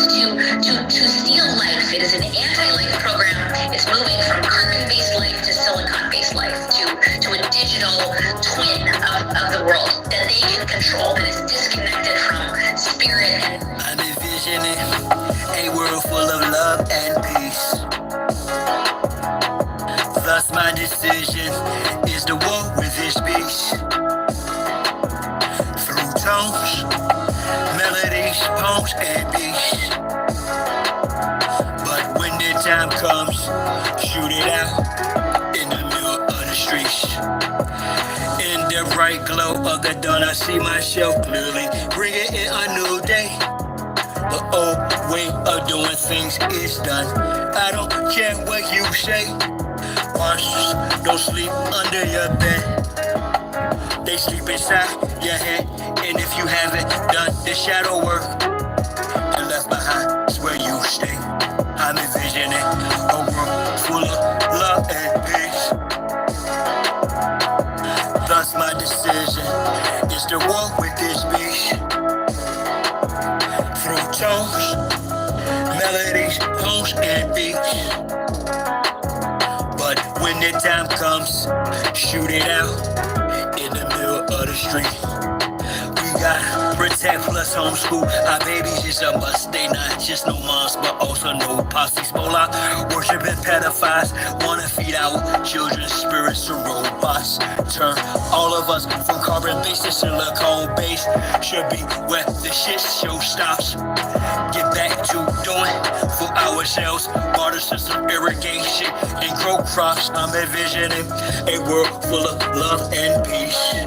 lives, to steal life. It is an anti-life program. It's moving from carbon-based life to silicon-based life, to a digital twin of the world that they can control, that is disconnected from spirit. I'm envisioning a world full of love and peace. Thus my decision is to walk with this beast. Through tones, melodies, poems, and beats. But when the time comes, shoot it out in the middle of the streets. In the bright glow of the dawn, I see myself clearly, bringing in a new day. The old way of doing things is done. I don't care what you say. Monsters don't sleep under your bed. They sleep inside your head. And if you haven't done the shadow work, and left behind is where you stay. I'm envisioning a world full of love and peace. Thus my decision is to walk with this beast. Through tones, melodies, poems, and beats. But when the time comes, shoot it out in the middle of the street. We gotta protect plus homeschool. Our babies is a must. They not just no moms, but also no posses. Mola, worshiping pedophiles. Wanna feed our children's spirits to robots. Turn all of us from carbon-based to silicone-based. Should be where the shit show stops. Get back to doing for ourselves. Water system, irrigation, and grow crops. I'm envisioning a world full of love and peace.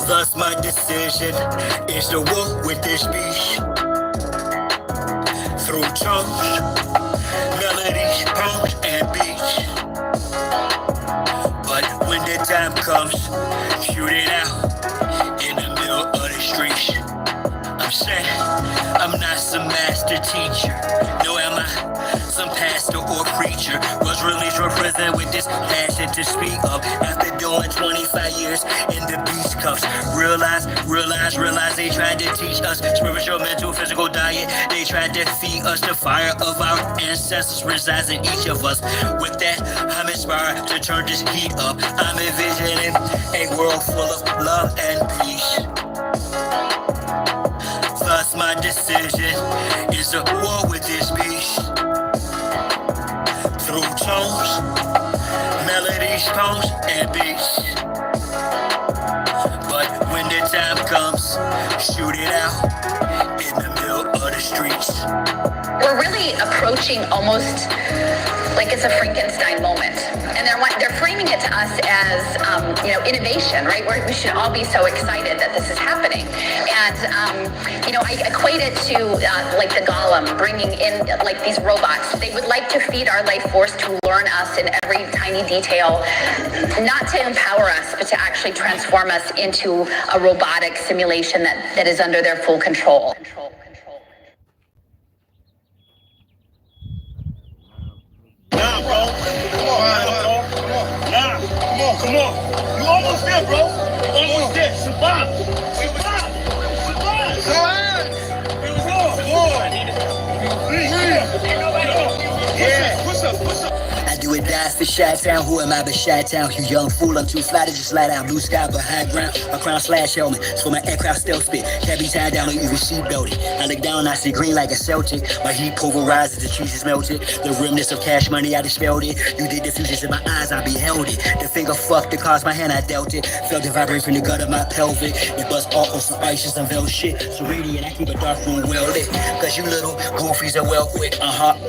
Thus my decision is to walk with this beast. Through tones, melodies, poems, and beats. But when the time comes, shoot it out in the middle of the streets. I'm saying I'm not some master teacher. No, am I some pastor or preacher? Was released from prison with this passion to speak of. After doing 25 years in the beast cuffs. Realize they tried to teach us spiritual, mental, physical diet. They tried to feed us the fire of our ancestors resides in each of us. With that, I'm inspired to turn this heat up. I'm envisioning a world full of love and peace. Thus my decision is to war with this beast. Through tones, melodies, poems, and beats. But when the time comes, shoot it out in the middle of the streets. We're really approaching almost like it's a Frankenstein moment. And they're framing it to us as, innovation, right? We should all be so excited that this is happening. And, I equate it to like the Golem bringing in like these robots. They would like to feed our life force to learn us in every tiny detail, not to empower us, but to actually transform us into a robotic simulation that is under their full control. Nah, bro. Come on. You almost there, bro. Almost there. Survive. I do it die for Chi-Town. Who am I but Chi-Town? You young fool, I'm too fly to just lie down. Blue sky but high ground. My crown slash helmet. It's for my aircraft stealth spit. Can't be tied down or even seat belted. I look down, I see green like a Celtic. My heat pulverizes, the cheese is melted. The remnants of cash money, I dispelled it. You did the fusions in my eyes, I beheld it. The finger fucked the cards, my hand, I dealt it. Felt the vibrate from the gut of my pelvic. It bust off on some ice, just unveiled shit. So radiant, I keep a dark room well lit. Cause you little goofies are well quick.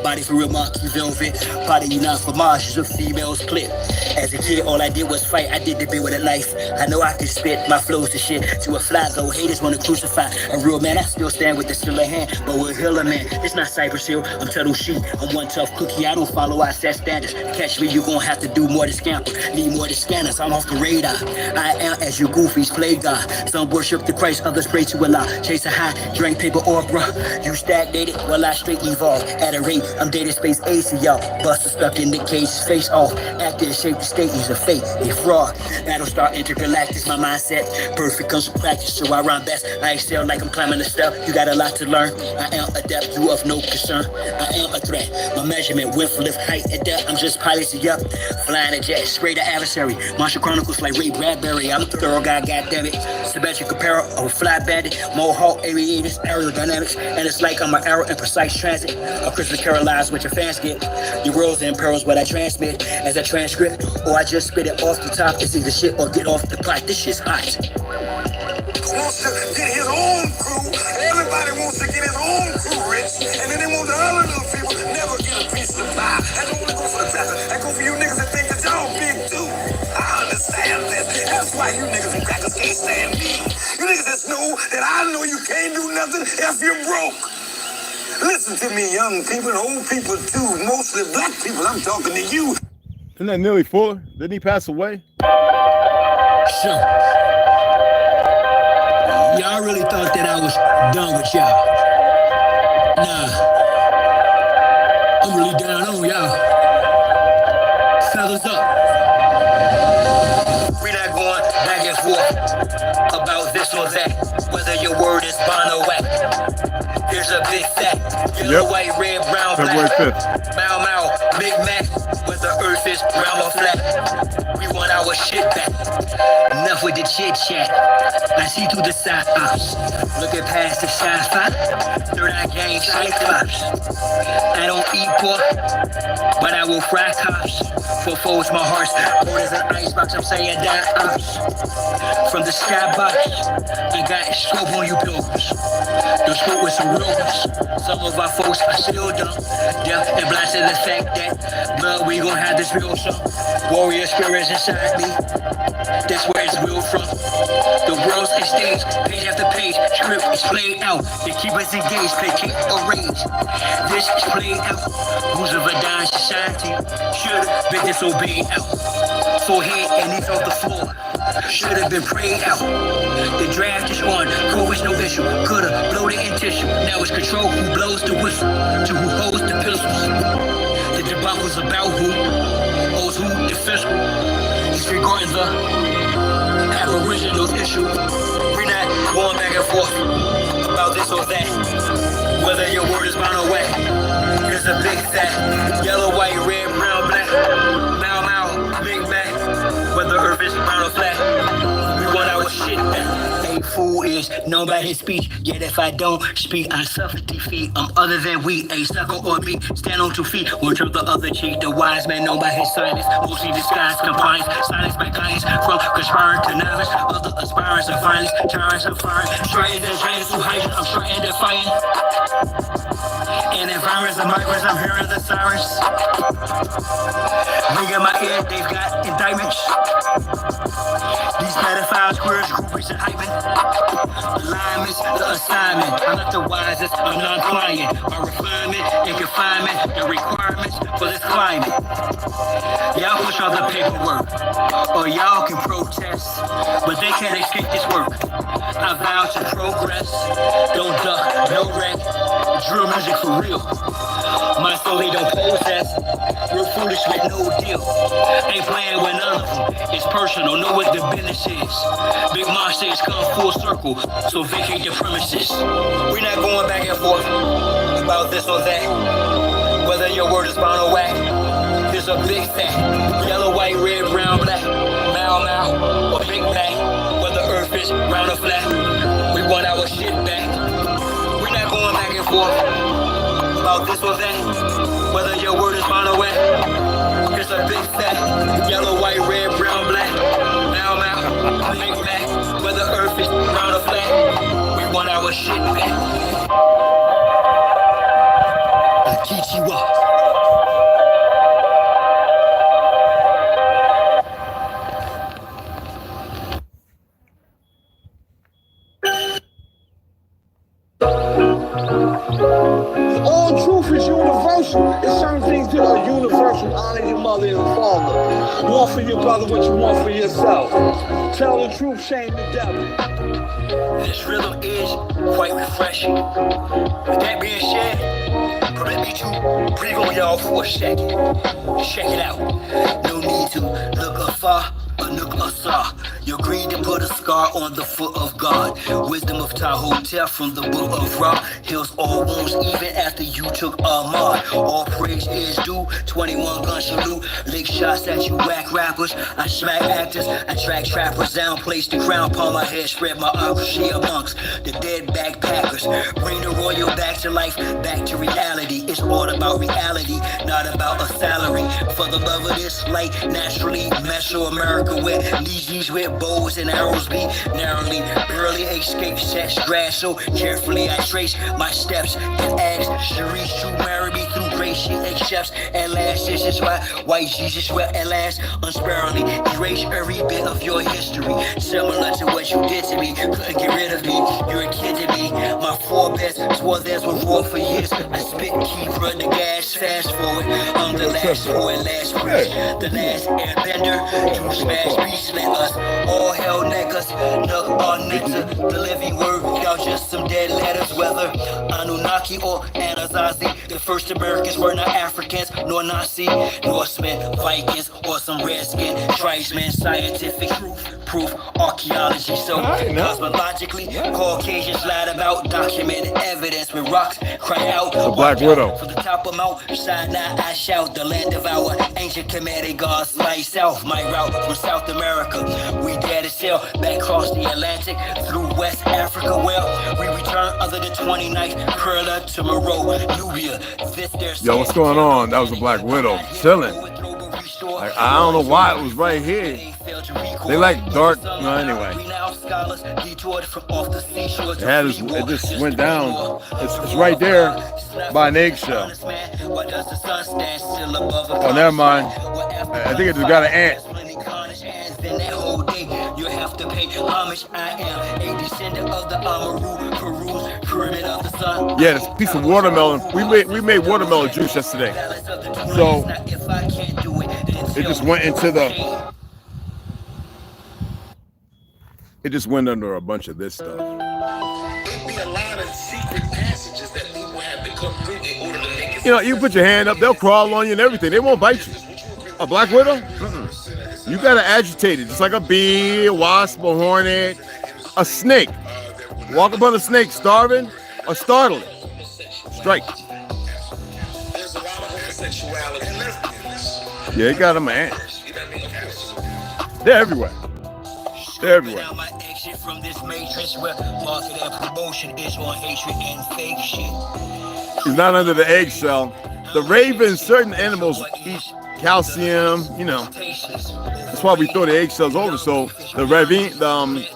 Body for real marquee velvet. Body you not for Mars, a female's clip. As a kid, all I did was fight. I did the bit with a knife. I know I can spit my flows to shit. To a fly though, haters wanna crucify a real man. I still stand with the stiller hand, but we're healer man. It's not Cypress Hill, I'm Tuttle Sheep. I'm one tough cookie, I don't follow, I set standards. Catch me, you gon' have to do more to scamper. Need more to scanners, I'm off the radar. I am as you goofies play God. Some worship the Christ, others pray to Allah. Chase a high, drink paper or bruh. You stagnated, well I straight evolve. At a rate, I'm data space ace of y'all. Buster stuck in the case, face off. Actor shape the state, he's a fake, a fraud. That'll start intergalactic, my mindset. Perfect comes from practice, so I rhyme best. I excel like I'm climbing the step. You got a lot to learn. I am adept, you of no concern. I am a threat. My measurement, width, lift, height, and depth. I'm just piloting up. Flying a jet, spray the adversary. Martial Chronicles like Ray Bradbury. I'm a thorough guy, goddammit. Symmetric apparel, a fly bandit. Mohawk, aviators, aerodynamics. And it's like I'm an arrow in precise transit. A Christmas Carol lies what your fans get. Your world's in perils what I transmit as a transcript. Or I just spit it off the top. It's either shit or get off the pot. This shit's hot. Wants to get his own crew. Everybody wants to get his own crew rich. And then they want the other little people never get a piece of the pie. I don't want to go for the pastor. I go for you niggas that think that y'all big too. I understand this. That's why you niggas and crackers can't stand me. You niggas just know that I know you can't do nothing if you're broke. Listen to me, young people and old people too. Mostly black people, I'm talking to you. Isn't that Neely Fuller? Didn't he pass away? Sure. Y'all really thought that I was done with y'all. Nah. I'm really down on y'all. Fellas up. We're not going back and forth about this or that. Whether your word is bond or whack. Here's a big fact. Yellow, white, red, brown, February black. 5th. Mau Mau, Big Mac. Whether earth is round or flat. We want our shit back. Enough with the chit chat. I see through the side ops. Looking past the sci-fi. Third eye game cyclops. I don't eat pork, but I will fry cops. For foes, my heart's cold as an icebox. I'm saying die ops. From the skybox, I got scope on you pilgrims. Don't smoke with some real ones. Some of our folks are still dumb. Deaf and blind to the fact that blood, we gon' have this real show. Warrior spirits inside me. That's where it's real from. The world's a stage, page after page, script is played out. They keep us engaged, placate or rage. This is played out. Rules of a dying society should have been disobeyed out. Forehead and knees off the floor should have been prayed out. The draft is on, COVID's no issue. Coulda blown it in tissue. Now it's control who blows the whistle to who holds the pistols. The debacle's about who owes who the fiscal. Disregarding the aboriginal issue. We're not going back and forth about this or that. Whether your word is bound or whack. Here's a big fact. Yellow, white, red, brown, black. Mau Mau, Big Mac. Whether earth is round or flat. We want our shit back. A fool is known by his speech. Yet if I don't speak, I suffer defeat. I'm other than we, a sucker or me. Stand on 2 feet, one turn the other cheek. The wise man known by his silence. Mostly disguised compliance. Silence by clients. From conspiring to novice. Other aspirants and violence. Tyrants are firing. Striding and giants who hide. I'm striding and defiant. And environments and migrants, I'm hearing the sirens. Ring in my ear, they've got indictments. These pedophiles, queers, groupies, and hype. Alignments, the assignment. I'm not the wisest, I'm non-client. My refinement and confinement, the requirements for this climate. Y'all push all the paperwork, or y'all can protest, but they can't escape this work. I vow to progress, don't duck, no wreck. Drill music for real. My soul they don't possess. Real foolish with no deal. Ain't playing with none of them. It's personal, know what the business is. Big monsters come full circle, so vacate the premises. We're not going back and forth about this or that. Whether your word is bound or whack. There's a big fact. Yellow, white, red, brown, black. Mau Mau or Big Mac. Whether earth is round or flat. We want our shit back. We're not going back and forth about this or that. Whether your word is bound or whack. Here's a big fact. Yellow, white, red, brown, black. Mau Mau, Big Mac. Whether earth is round or flat. We want our shit back. Konnichiwa. All truth is universal. It's certain things that are universal. Honor your mother and father. Want for your brother what you want for yourself. Tell the truth, shame the devil. This rhythm is quite refreshing. With that being said, Permit me to breathe on y'all for a second. Check it out. No need to look afar or look asar. You agreed to put a scar on the foot of God. Wisdom of Tahotep from the book of Ra heals all wounds even after you took Ahmad. All praise is due. 21 gun salute. Lick shots at you whack rappers. I smack actors. I track trappers down. Place the crown upon my head. Spread my accuracy amongst the dead backpackers. Bring the royal back to life. Back to reality. It's all about reality, not about a salary. For the love of this light, naturally Mesoamerica where legions with bows and arrows be narrowly barely escape sex grass. So carefully I trace my steps and ask Sharice to marry me through grace. She accepts at last. This is why white Jesus will at last unsparingly erase every bit of your history. Similar to what you did to me, couldn't get rid of me. You're a kid to me. My forebears swore theirs were raw for years. I spit, keep run the gas, fast forward. I'm the last poet, last preach, the last airbender. You smash beats, let us all hell niggas, nug our nectar. The living word, y'all just some dead letters. Whether Anunnaki or Anasazi, the first Americans were not Africans, nor Nazi, Norsemen, Vikings, or some redskin tribesmen. Scientific proof, archaeology. So cosmologically, Caucasians lied about documented evidence with rocks cry out. The Black Widow. From the top of Mount Sinai, I shout, the land of our ancient commanding gods lie south. My route from South America, we dare to sail back across the Atlantic through West Africa. Well, we return under the 29th, Perla to Moreau, Nubia. Yo, what's going on? That was the Black Widow chilling. Like, I don't know why it was right here. They like dark, anyway. It just went down. It's right there by an eggshell. Oh, never mind. I think it just got an ant. You have to pay homage. I am a descendant of the Amaru, Peru's pyramid of the sun. Yeah, this piece of watermelon. We made watermelon juice yesterday. So it just went into the. It just went under a bunch of this stuff. It'd be a lot of secret passages that people have to come through in order to make it. You know, you put your hand up, they'll crawl on you and everything. They won't bite you. A black widow? You gotta agitate it, just like a bee, a wasp, a hornet, a snake. Walk upon a snake, starving or startling. Strike. There's a lot of homosexuality in this. Yeah, you got them, man. They're everywhere. They're everywhere. From this matrix where market and promotion is on hatred and fake shit. He's not under the eggshell. The ravens, certain animals eat calcium, you know. That's why we throw the eggshells over. So the ravine, the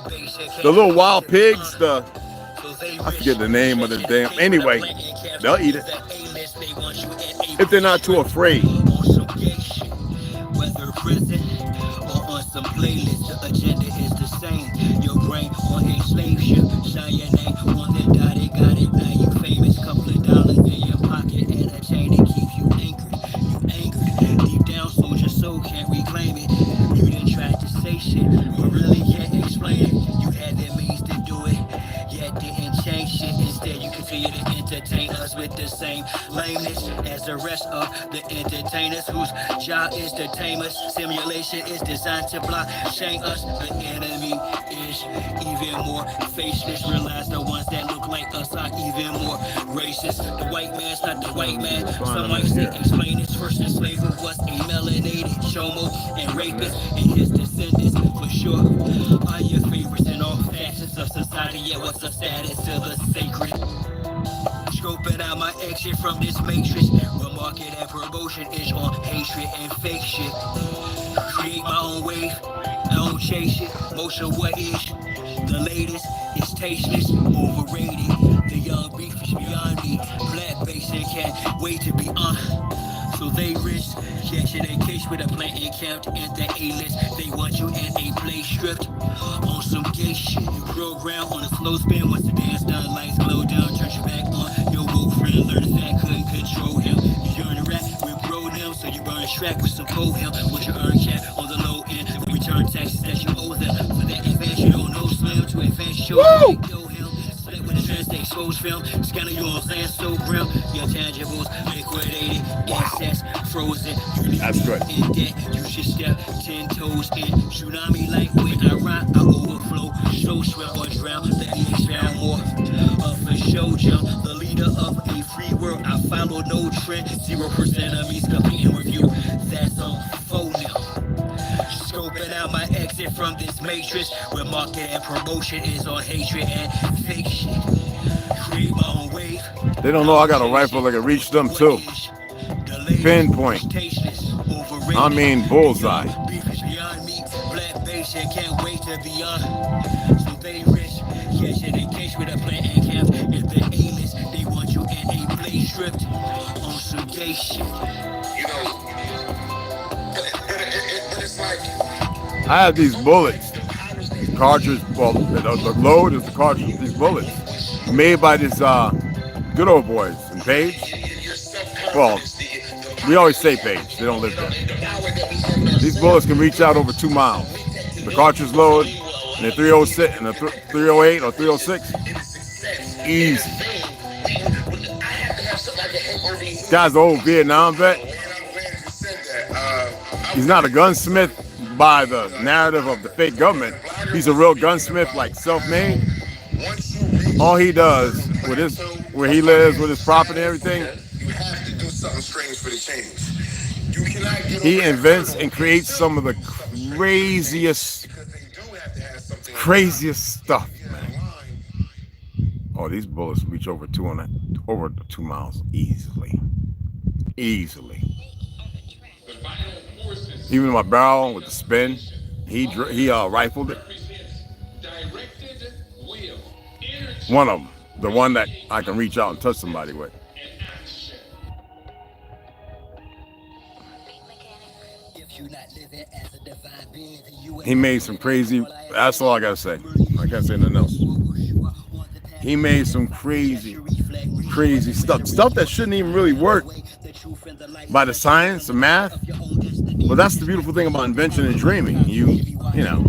little wild pigs, I forget the name of the damn. Anyway, they'll eat it if they're not too afraid. Whether prison or on some playlist, the agenda is the same. Your brain on a slave ship, shine your name on the dotted, got it. Now you famous, couple of dollars in your pocket and a chain to keep you anchored. You anchored deep down, so your soul can't reclaim it. You didn't try to say shit, but really can't explain it. You had the means to do it, yet didn't change shit. Instead, you continue to entertain us with the same lameness as the rest of the entertainers whose job is to tame us. Simulation is designed to block, shame us. The enemy is even more faceless. Realize the ones that look like us are even more racist. The white man's not the white man. Some might say explain his first enslaver was a melanated chomo and rapist and his descendants for sure are your favorites in all facets of society. Yet what's the status to the sacred? Scoping out my exit from this matrix where market and promotion is on hatred and fake shit. Create my own wave, I don't chase it. Most of what is the latest is tasteless, overrated. The young beef is beyond me. Black basic can't wait to be on. So they risk catching a case with a plan encamped at the A-list. They want you in a play stripped on some gay shit. Program on a slow spin. Once the dance done, lights glow down, turn your back on your woke friend. Learn the fact couldn't control him. You yearn to rap with bro them, so you burn a track with some po him. Once you earn cap on the low end, return taxes that you owe them. For that advance, you don't know slim to advance show. Go him, select with the translate. controls film. Scanner, you know what I'm saying? So grim. Your tangibles liquidated. Assets frozen. That's good. In debt, you should step 10 toes in. Tsunami like when I rhyme, I overflow. So swim or drown. Let me expand more. For show jump, the leader of a free world. I follow no trend. 0% of me's competing with you. That's on phone now. Scoping out my exit from this matrix where market and promotion is on hatred and fake shit. Create my own wave. They don't know I got a rifle that can reach them too. Pinpoint. I mean bullseye. Beef is beyond me. Black base can't wait to be on. So they rich. Cash in a case with a plan and camp. If the aim is, they want you in a blaze stripped on some gay shit. You know, it's like I have these bullets, cartridge. Well, the load is the cartridge. These bullets made by this good old boys in Page. Well, we always say Page. They don't live there. These bullets can reach out over 2 miles. The cartridge load and the 306 and the 308 or 306, easy. This guy's an old Vietnam vet. He's not a gunsmith by the narrative of the fake government. He's a real gunsmith, like self-made. All he does with his, where he lives, with his property and everything, you have to do something strange for the change. You cannot get he invents and creates some of the craziest stuff, man. Oh, these bullets reach over 2 miles easily. Even my barrel with the spin, he rifled it. One of them, the one that I can reach out and touch somebody with. He made some crazy, that's all I gotta say. I can't say nothing else. He made some crazy stuff that shouldn't even really work by the science, the math. But that's the beautiful thing about invention and dreaming. You know.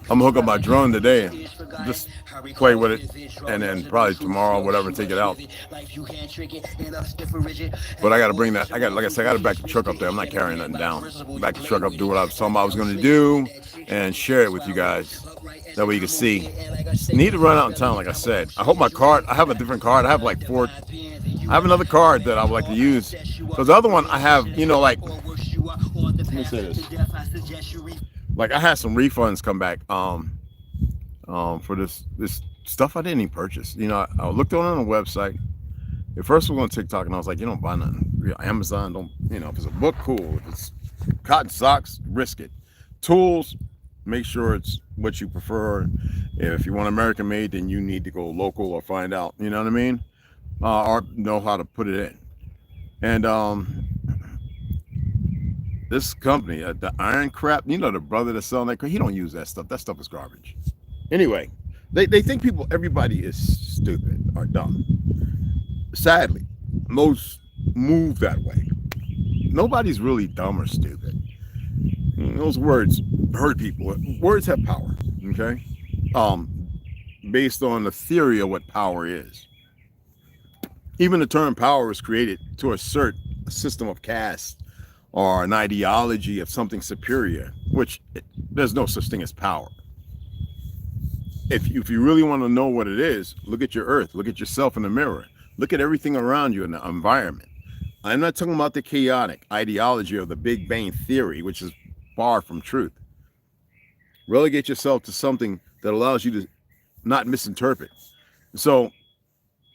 I'm gonna hook up my drone today and just play with it, and then probably tomorrow, whatever, take it out. But I gotta bring that. Like I said, I gotta back the truck up there. I'm not carrying nothing down. Back the truck up, do what I was talking about I was gonna do, and share it with you guys. That way you can see. Need to run out in town, like I said. I hope my card. I have a different card. I have like 4. I have another card that I would like to use. Because the other one I have, you know, like. Let me say this. Like I had some refunds come back for this stuff I didn't even purchase. You know, I looked on the website. At first we were on TikTok and I was like, you don't buy nothing. Amazon, don't, you know, if it's a book, cool. If it's cotton socks, risk it. Tools, make sure it's what you prefer. If you want American made, then you need to go local or find out, you know what I mean? Or know how to put it in. And this company, the Iron Crap, you know, the brother that's selling that, he don't use that stuff. That stuff is garbage. Anyway, they think everybody is stupid or dumb. Sadly, most move that way. Nobody's really dumb or stupid. Those words hurt people. Words have power, okay? Based on the theory of what power is. Even the term power was created to assert a system of caste or an ideology of something superior, which there's no such thing as power. If you really want to know what it is, look at your earth, look at yourself in the mirror, look at everything around you in the environment. I'm not talking about the chaotic ideology of the Big Bang Theory, which is far from truth. Relegate yourself to something that allows you to not misinterpret. So,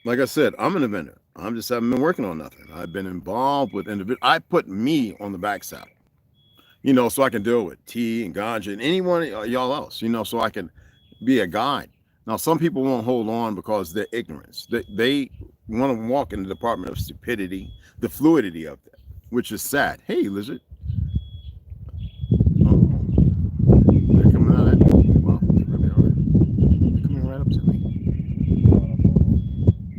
like I said, I'm an inventor. I haven't been working on nothing. I've been involved with individuals. I put me on the back saddle, you know, so I can deal with tea and ganja and anyone y'all else, you know, so I can be a guide. Now, some people won't hold on because they're ignorance. They want to walk in the department of stupidity, the fluidity of that, which is sad. Hey, lizard. They're coming out at me. Well, they really are. They're coming right up to me.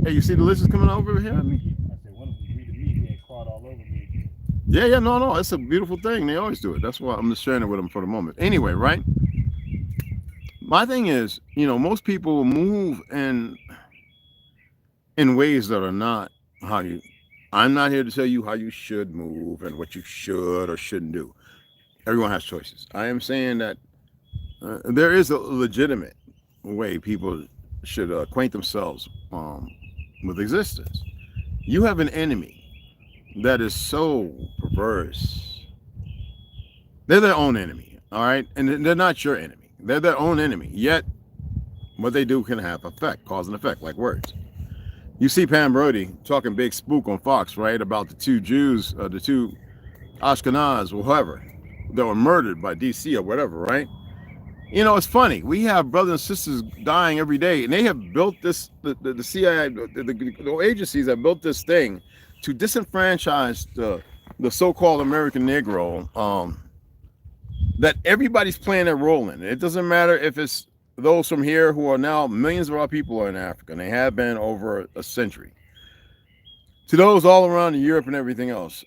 Hey, Hey, you see the lizards coming over here at me? I said, one of them greeted me. He had crawled all over me. Yeah, no. It's a beautiful thing. They always do it. That's why I'm just sharing it with them for the moment. Anyway, right? My thing is, most people move in ways that are not how you. I'm not here to tell you how you should move and what you should or shouldn't do. Everyone has choices. I am saying that there is a legitimate way people should acquaint themselves with existence. You have an enemy that is so perverse. They're their own enemy, all right? And they're not your enemy. They're their own enemy. Yet, what they do can have effect, cause and effect, like words. You see Pam Brody talking big spook on Fox, right, about the two Jews, the two Ashkenaz, or whoever, that were murdered by DC or whatever, right? It's funny. We have brothers and sisters dying every day, and they have built this, the CIA, the agencies have built this thing to disenfranchise the so-called American Negro, that everybody's playing their role in. It doesn't matter if it's those from here who are now, millions of our people are in Africa, and they have been over a century. To those all around in Europe and everything else.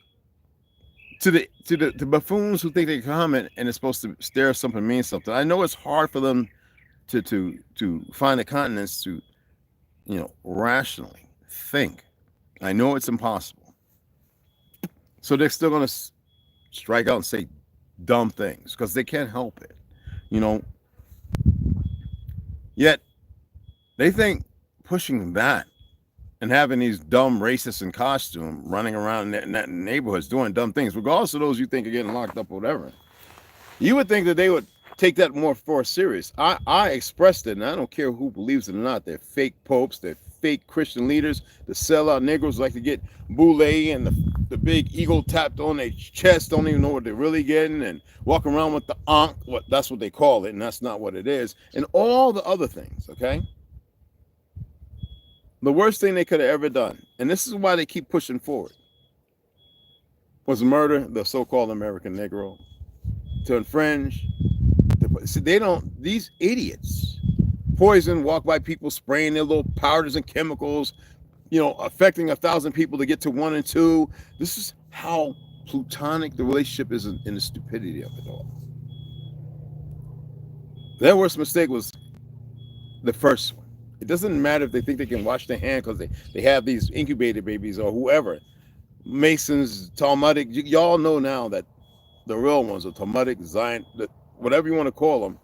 To the buffoons who think they come and it's supposed to stare something, mean something. I know it's hard for them to find the continents to, rationally think. I know it's impossible. So they're still going to strike out and say dumb things because they can't help it, Yet they think pushing that and having these dumb racists in costume running around in that neighborhoods doing dumb things, regardless of those you think are getting locked up or whatever, you would think that they would take that more for serious. I expressed it, and I don't care who believes it or not. They're fake popes, they're fake Christian leaders, the sellout Negroes like to get boule and the big eagle tapped on their chest, don't even know what they're really getting, and walk around with the ankh, that's what they call it, and that's not what it is, and all the other things, okay? The worst thing they could have ever done, and this is why they keep pushing forward, was murder the so-called American Negro, to infringe. See, these idiots poison, walk by people spraying their little powders and chemicals, affecting 1,000 people to get to 1 and 2. This is how plutonic the relationship is in the stupidity of it all. Their worst mistake was the first one. It doesn't matter if they think they can wash their hand because they have these incubator babies or whoever. Masons, Talmudic, y'all know now that the real ones are Talmudic, Zion, whatever you want to call them,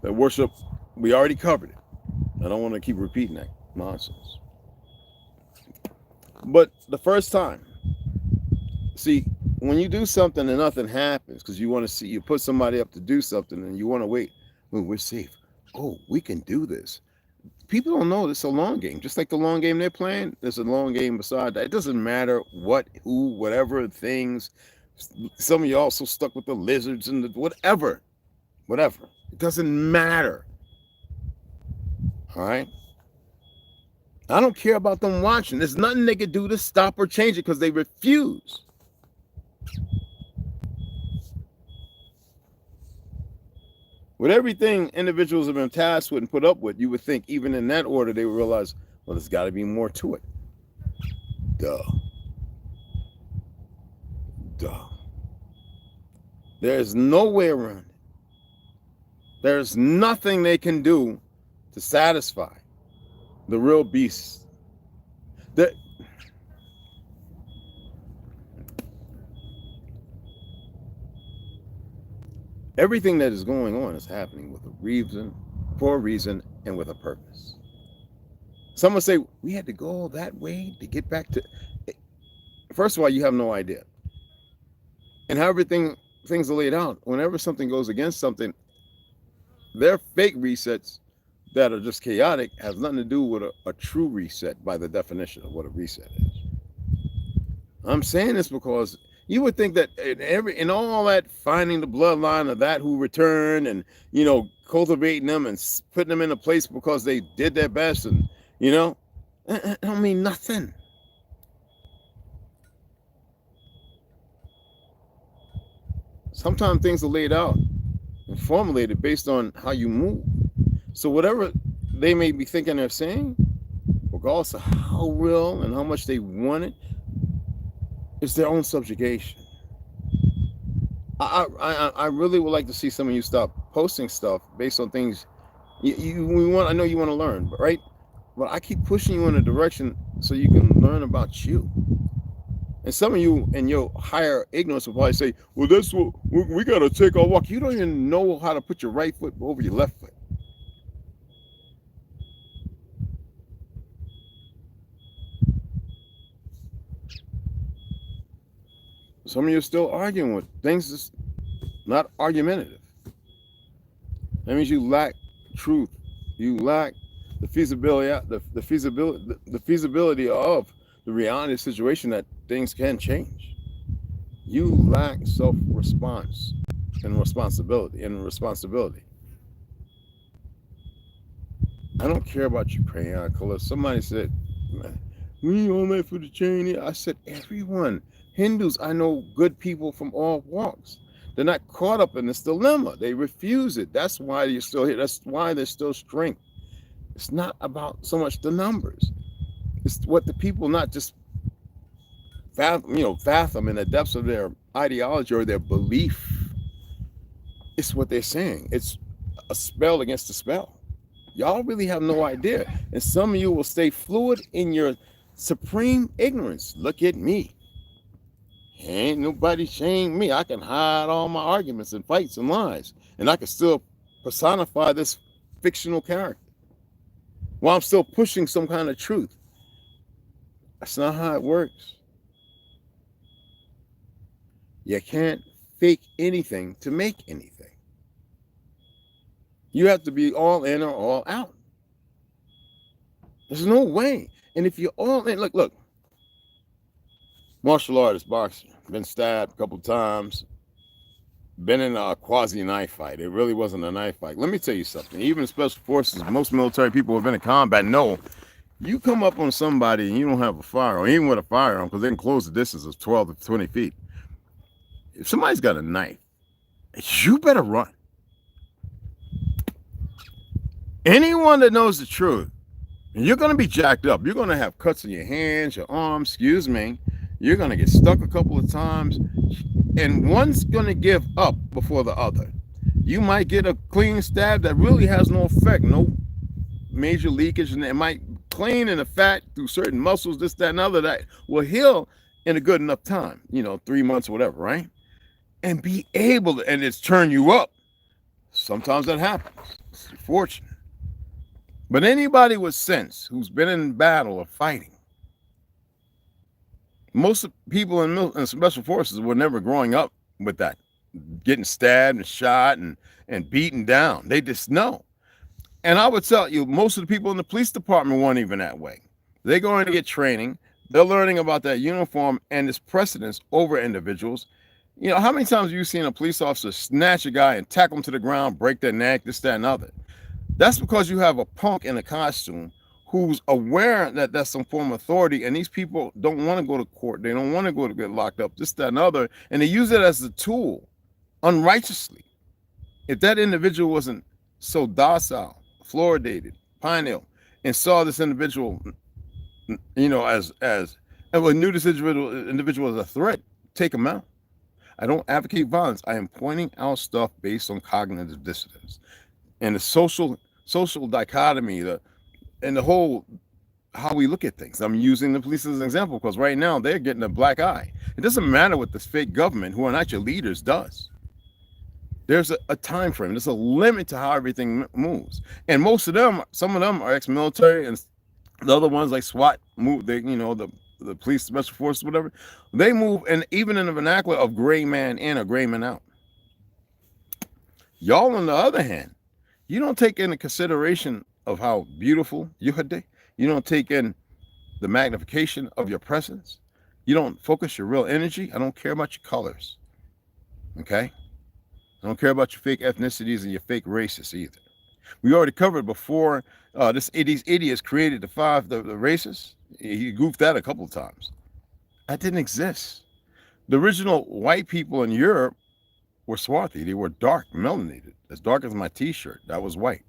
that worship, we already covered it. I don't want to keep repeating that nonsense. But the first time, see, when you do something and nothing happens, because you want to see, you put somebody up to do something and you want to wait, oh, we're safe. Oh, we can do this. People don't know it's a long game. Just like the long game they're playing, there's a long game beside that. It doesn't matter what, who, whatever things. Some of you also stuck with the lizards and the whatever. It doesn't matter. All right? I don't care about them watching. There's nothing they can do to stop or change it because they refuse. With everything individuals have been tasked with and put up with, you would think even in that order, they would realize, well, there's got to be more to it. Duh. There's no way around it. There's nothing they can do to satisfy the real beast. Everything that is going on is happening with a reason, for a reason, and with a purpose. Someone say, we had to go that way to get back to... First of all, you have no idea. And how things are laid out, whenever something goes against something, their fake resets that are just chaotic has nothing to do with a true reset by the definition of what a reset is. I'm saying this because you would think that in all that finding the bloodline of that who returned and, cultivating them and putting them in a place because they did their best and, it don't mean nothing. Sometimes things are laid out and formulated based on how you move. So whatever they may be thinking they're saying, or regardless of how real and how much they want it, it's their own subjugation. I really would like to see some of you stop posting stuff based on things I know you want to learn, but right? But I keep pushing you in a direction so you can learn about you. And some of you in your higher ignorance will probably say, well, that's what we got to take our walk. You don't even know how to put your right foot over your left foot. Some of you are still arguing with things that's not argumentative. That means you lack truth. You lack the feasibility of the reality of the situation that things can change. You lack self-response and responsibility. I don't care about you, crayon color. Somebody said, we all made for the chain. I said, everyone. Hindus, I know good people from all walks. They're not caught up in this dilemma. They refuse it. That's why you're still here. That's why there's still strength. It's not about so much the numbers. It's what the people not just fathom in the depths of their ideology or their belief. It's what they're saying. It's a spell against a spell. Y'all really have no idea. And some of you will stay fluid in your supreme ignorance. Look at me. Ain't nobody shame me. I can hide all my arguments and fights and lies, and I can still personify this fictional character while I'm still pushing some kind of truth. That's not how it works. You can't fake anything to make anything. You have to be all in or all out. There's no way. And if you're all in, look, martial artist, boxer, been stabbed a couple times, been in a quasi-knife fight. It really wasn't a knife fight. Let me tell you something. Even special forces, most military people who have been in combat know, you come up on somebody and you don't have a firearm, even with a firearm, because they can close the distance of 12 to 20 feet. If somebody's got a knife, you better run. Anyone that knows the truth, you're going to be jacked up. You're going to have cuts in your hands, your arms, excuse me. You're going to get stuck a couple of times, and one's going to give up before the other. You might get a clean stab that really has no effect, no major leakage, and it might clean in the fat through certain muscles, this, that, and other, that will heal in a good enough time, 3 months or whatever, right? And be able to, and it's turn you up. Sometimes that happens. It's unfortunate. But anybody with sense who's been in battle or fighting, most people in special forces were never growing up with that, getting stabbed and shot and beaten down. They just know. And I would tell you, most of the people in the police department weren't even that way. They're going to get training. They're learning about that uniform and its precedence over individuals. How many times have you seen a police officer snatch a guy and tackle him to the ground, break their neck, this, that, and other? That's because you have a punk in a costume who's aware that that's some form of authority, and these people don't want to go to court. They don't want to go to get locked up, this, that, and other, and they use it as a tool unrighteously. If that individual wasn't so docile, fluoridated, pineal, and saw this individual, and knew this individual as a threat, take him out. I don't advocate violence. I am pointing out stuff based on cognitive dissonance and the social dichotomy, and the whole how we look at things. I'm using the police as an example because right now they're getting a black eye. It doesn't matter what this fake government, who are not your leaders, does. There's a time frame. There's a limit to how everything moves. And most of them, some of them are ex-military, and the other ones like SWAT move. They, the police, special forces, whatever. They move, and even in the vernacular of gray man in or gray man out. Y'all, on the other hand, you don't take into consideration of how beautiful you are. You don't take in the magnification of your presence. You don't focus your real energy. I don't care about your colors. Okay? I don't care about your fake ethnicities and your fake races either. We already covered before these idiots created the races. He goofed that a couple of times. That didn't exist. The original white people in Europe were swarthy. They were dark, melanated, as dark as my t-shirt. That was white.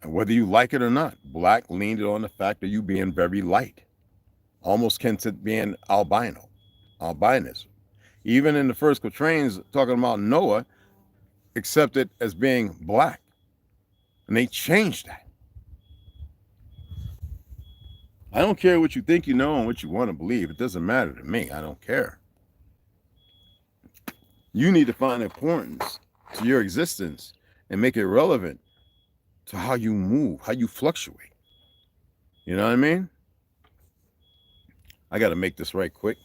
And whether you like it or not, black leaned on the fact of you being very light, almost akin to being albinism. Even in the first quatrains talking about Noah, accepted as being black. And they changed that. I don't care what you think you know and what you want to believe. It doesn't matter to me. I don't care. You need to find importance to your existence and make it relevant to how you move, how you fluctuate. You know what I mean? I got to make this right quick.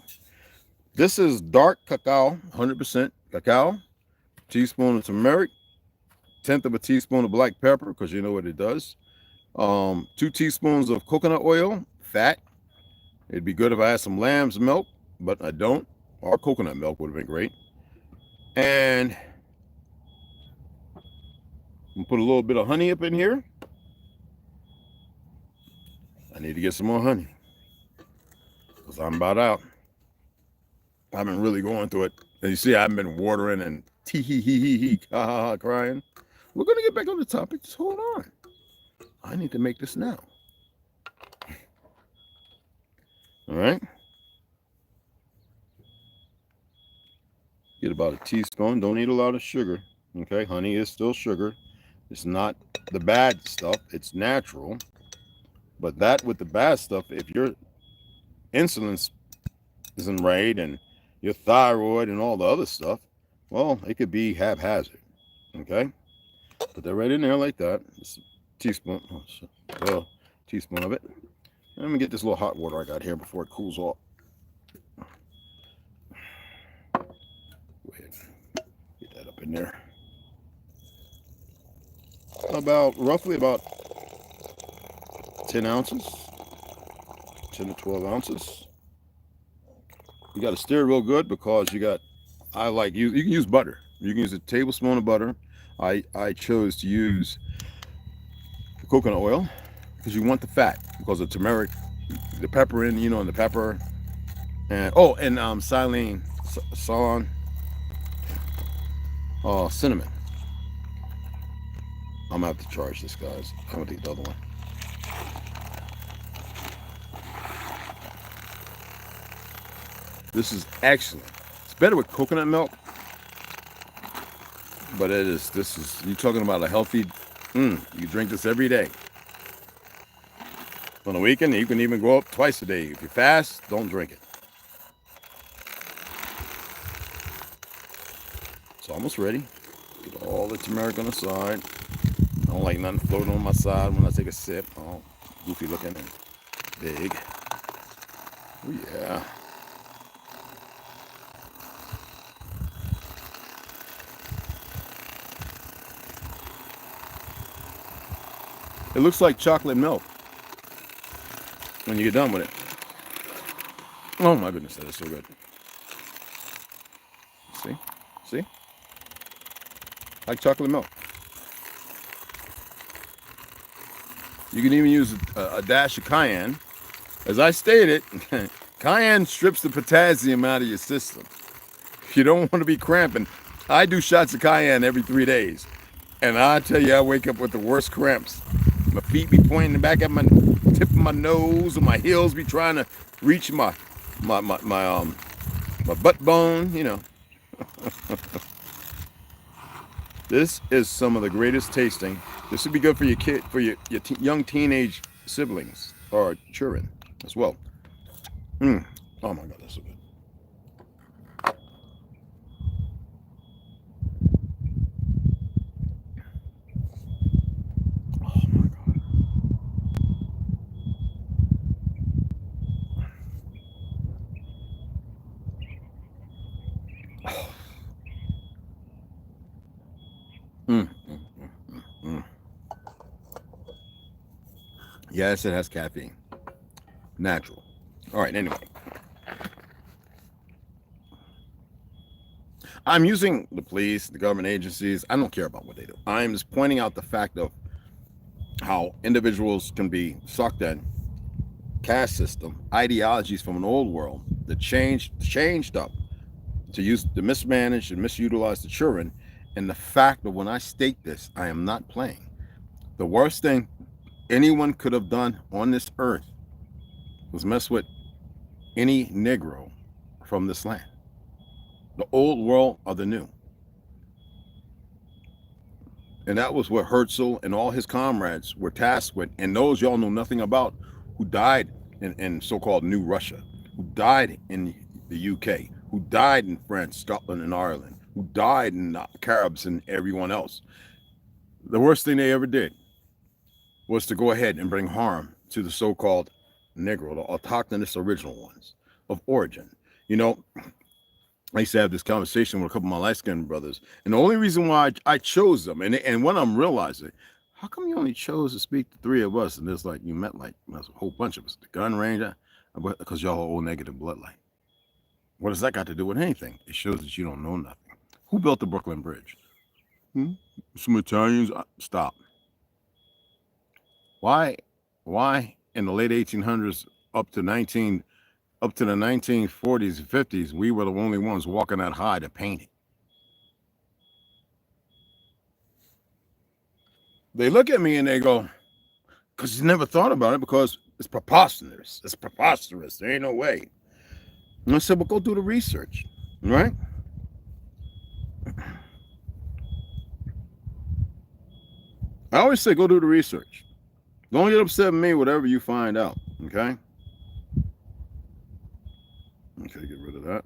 This is dark cacao, 100% cacao, teaspoon of turmeric, 1/10 of a teaspoon of black pepper, because you know what it does. 2 teaspoons of coconut oil, fat. It'd be good if I had some lamb's milk, but I don't. Or coconut milk would have been great. And I'm gonna put a little bit of honey up in here. I need to get some more honey because I'm about out. I've been really going through it. And you see, I've been watering and tee-hee-hee-hee-hee, ha-ha-ha, crying. We're going to get back on the topic. Just hold on. I need to make this now. All right. Get about a teaspoon. Don't eat a lot of sugar. Okay. Honey is still sugar. It's not the bad stuff. It's natural. But that with the bad stuff, if your insulin isn't right and your thyroid and all the other stuff, well, it could be haphazard. Okay. Put that right in there like that. Just a teaspoon. Teaspoon of it. And let me get this little hot water I got here before it cools off. Go ahead. Get that up in there. Roughly about 10 ounces. 10 to 12 ounces. You got to stir real good because you can use butter. You can use a tablespoon of butter. I chose to use the coconut oil because you want the fat because of turmeric, the pepper and the pepper, and cinnamon, cinnamon. I'm gonna have to charge this, guys. I'm gonna take the other one. This is excellent. It's better with coconut milk, but you're talking about a healthy, you drink this every day. On the weekend, you can even go up twice a day. If you fast, don't drink it. It's almost ready. Get all the turmeric on the side. I don't like nothing floating on my side when I take a sip. Oh, goofy looking and big. Oh, yeah. It looks like chocolate milk when you get done with it. Oh my goodness, that is so good. See? Like chocolate milk. You can even use a dash of cayenne. As I stated, cayenne strips the potassium out of your system. If you don't want to be cramping, I do shots of cayenne every 3 days. And I tell you, I wake up with the worst cramps. My feet be pointing back at my tip of my nose, and my heels be trying to reach my butt bone, This is some of the greatest tasting. This would be good for your kid, for your young teenage siblings or children as well. Oh my God, that's so good. Yes, it has caffeine. Natural. All right, anyway. I'm using the police, the government agencies. I don't care about what they do. I'm just pointing out the fact of how individuals can be sucked in caste system, ideologies from an old world that changed up to mismanage and misutilize the children. And the fact that when I state this, I am not playing. The worst thing anyone could have done on this earth was mess with any Negro from this land. The old world or the new. And that was what Herzl and all his comrades were tasked with. And those y'all know nothing about, who died in so-called New Russia, who died in the UK, who died in France, Scotland, and Ireland, who died in the Caribs and everyone else. The worst thing they ever did was to go ahead and bring harm to the so-called Negro, the autochthonous original ones of origin. You know, I used to have this conversation with a couple of my light-skinned brothers, and the only reason why I chose them, and when I'm realizing, how come you only chose to speak to 3 of us, and there's like, you met like, there's a whole bunch of us, the gun ranger, because y'all are all negative bloodline. What does that got to do with anything? It shows that you don't know nothing. Who built the Brooklyn Bridge? Some Italians. Stop. Why in the late 1800s up to the 1940s and 50s, we were the only ones walking that high to paint it? They look at me and they go, because you never thought about it, because it's preposterous. It's preposterous. There ain't no way. And I said, well, go do the research, right? I always say, go do the research. Don't get upset with me, whatever you find out, okay? Okay, get rid of that.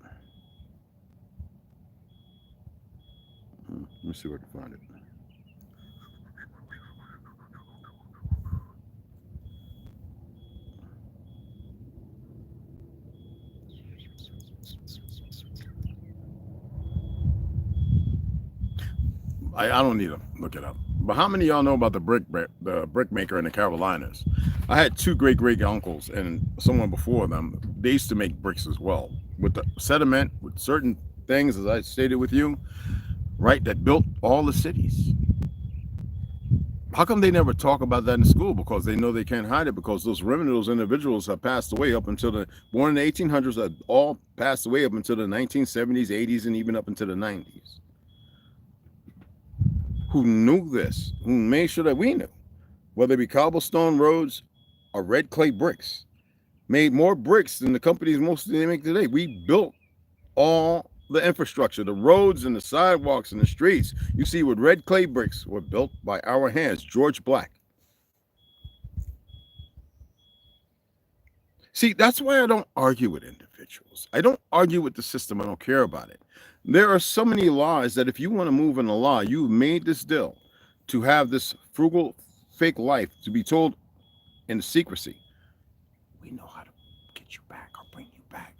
Let me see if I can find it. I don't need to look it up. But how many of y'all know about the brick maker in the Carolinas? I had 2 great uncles and someone before them. They used to make bricks as well, with the sediment, with certain things, as I stated with you, right, that built all the cities. How come they never talk about that in school? Because they know they can't hide it, because those those individuals have passed away up until born in the 1800s, have all passed away up until the 1970s, 80s, and even up until the 90s. Who knew this, who made sure that we knew, whether it be cobblestone roads or red clay bricks, made more bricks than the companies mostly they make today. We built all the infrastructure, the roads and the sidewalks and the streets. You see, with red clay bricks were built by our hands, George Black. See, that's why I don't argue with individuals. I don't argue with the system. I don't care about it. There are so many laws that if you want to move in a law, you've made this deal to have this frugal, fake life to be told in secrecy. We know how to get you back or bring you back.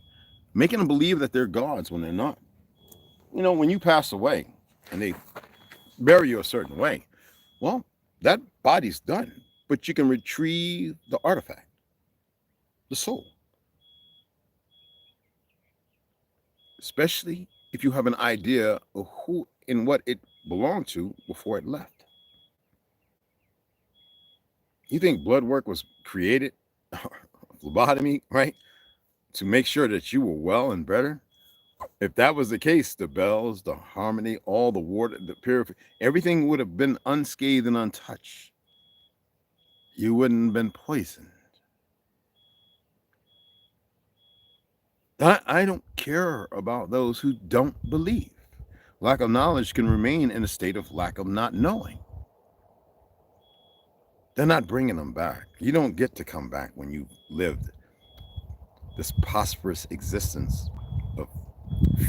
Making them believe that they're gods when they're not. You know, when you pass away and they bury you a certain way, well, that body's done, but you can retrieve the artifact, the soul. Especially if you have an idea of who and what it belonged to before it left. You think blood work was created, phlebotomy, right, to make sure that you were well and better? If that was the case, the bells, the harmony, all the water, the purification, everything would have been unscathed and untouched. You wouldn't have been poisoned. I don't care about those who don't believe. Lack of knowledge can remain in a state of lack of not knowing. They're not bringing them back. You don't get to come back when you've lived this prosperous existence of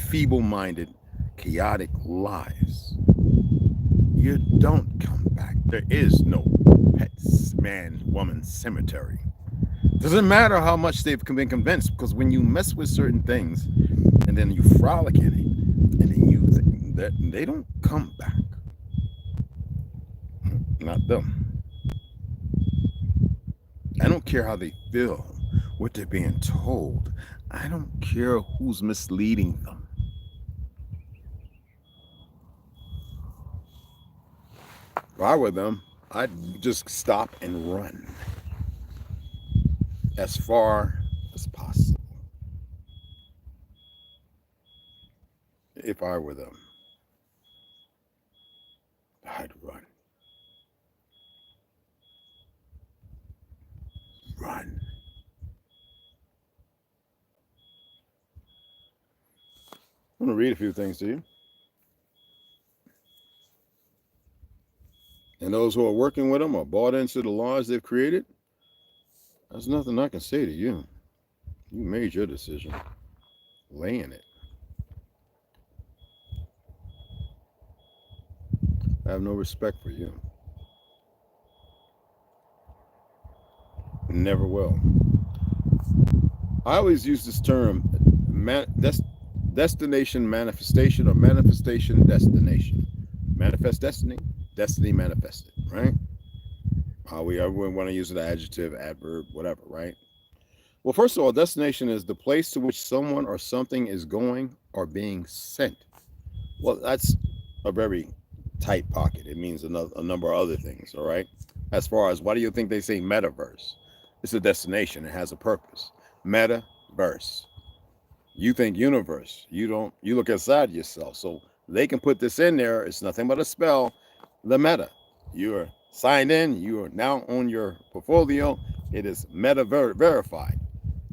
feeble-minded, chaotic lives. You don't come back. There is no pet man, woman cemetery. Doesn't matter how much they've been convinced, because when you mess with certain things and then you frolic in it, and then you think that they don't come back. Not them. I don't care how they feel, what they're being told. I don't care who's misleading them. If I were them, I'd just stop and run as far as possible. If I were them, I'd run. run. I'm going to read a few things to you. And those who are working with them are bought into the laws they've created. There's nothing I can say to you. You made your decision. Lay in it. I have no respect for you. Never will. I always use this term, destination manifestation, or manifestation destination. Manifest destiny, destiny manifested, right? We want to use an adjective, adverb, whatever, right? Well, first of all, destination is the place to which someone or something is going or being sent. Well, that's a very tight pocket. It means a number of other things, all right? As far as, why do you think they say metaverse? It's a destination. It has a purpose. Metaverse. You think universe. You look inside yourself. So they can put this in there. It's nothing but a spell. The meta. You are signed in. You are now on your portfolio. It is meta verified.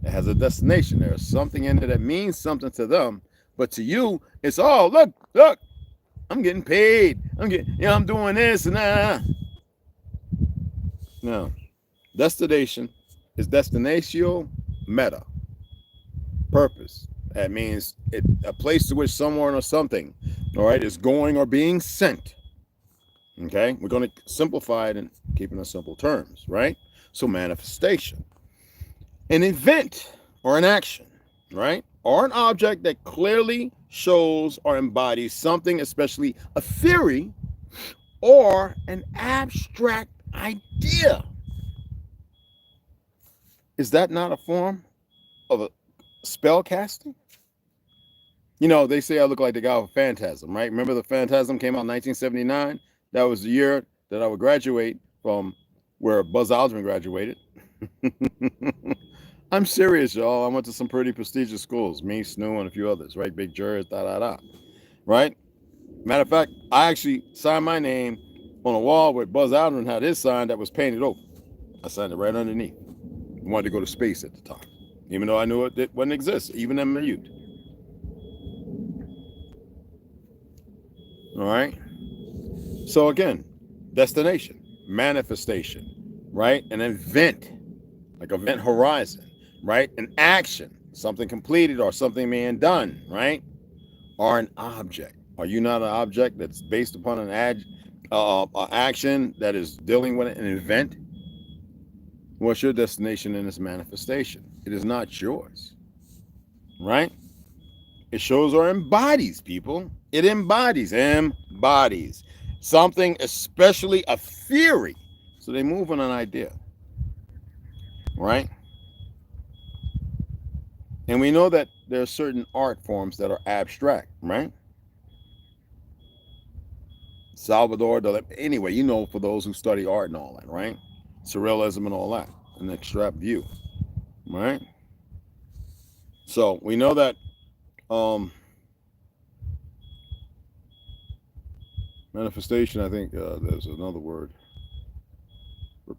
It has a destination. There's something in it that means something to them. But to you, it's, oh, look, I'm getting paid. I'm doing this and that. No. Destination is destinatio meta. Purpose. That means a place to which someone or something, all right, is going or being sent. Okay? We're going to simplify it and keep it in simple terms, right? So manifestation. An event or an action, right? Or an object that clearly shows or embodies something, especially a theory or an abstract idea. Is that not a form of a spell casting? You know, they say I look like the guy with Phantasm, right? Remember the Phantasm came out in 1979? That was the year that I would graduate from where Buzz Aldrin graduated. I'm serious, y'all. I went to some pretty prestigious schools. Me, Snoo, and a few others, right? Big Jurors, right? Matter of fact, I actually signed my name on a wall where Buzz Aldrin had his sign that was painted over. I signed it right underneath. I wanted to go to space at the time, even though I knew it wouldn't exist, even in my youth. All right? So again, destination, manifestation, right? An event, like event horizon, right? An action, something completed or something being done, right? Or an object. Are you not an object that's based upon an action that is dealing with an event? What's your destination in this manifestation? It is not yours, right? It shows or embodies, people. It embodies something, especially a theory. So they move on an idea, right? And we know that there are certain art forms that are abstract, right? Salvador Dalí. Anyway, you know, for those who study art and all that, right? Surrealism and all that, an abstract view, right? So we know that manifestation, I think there's another word,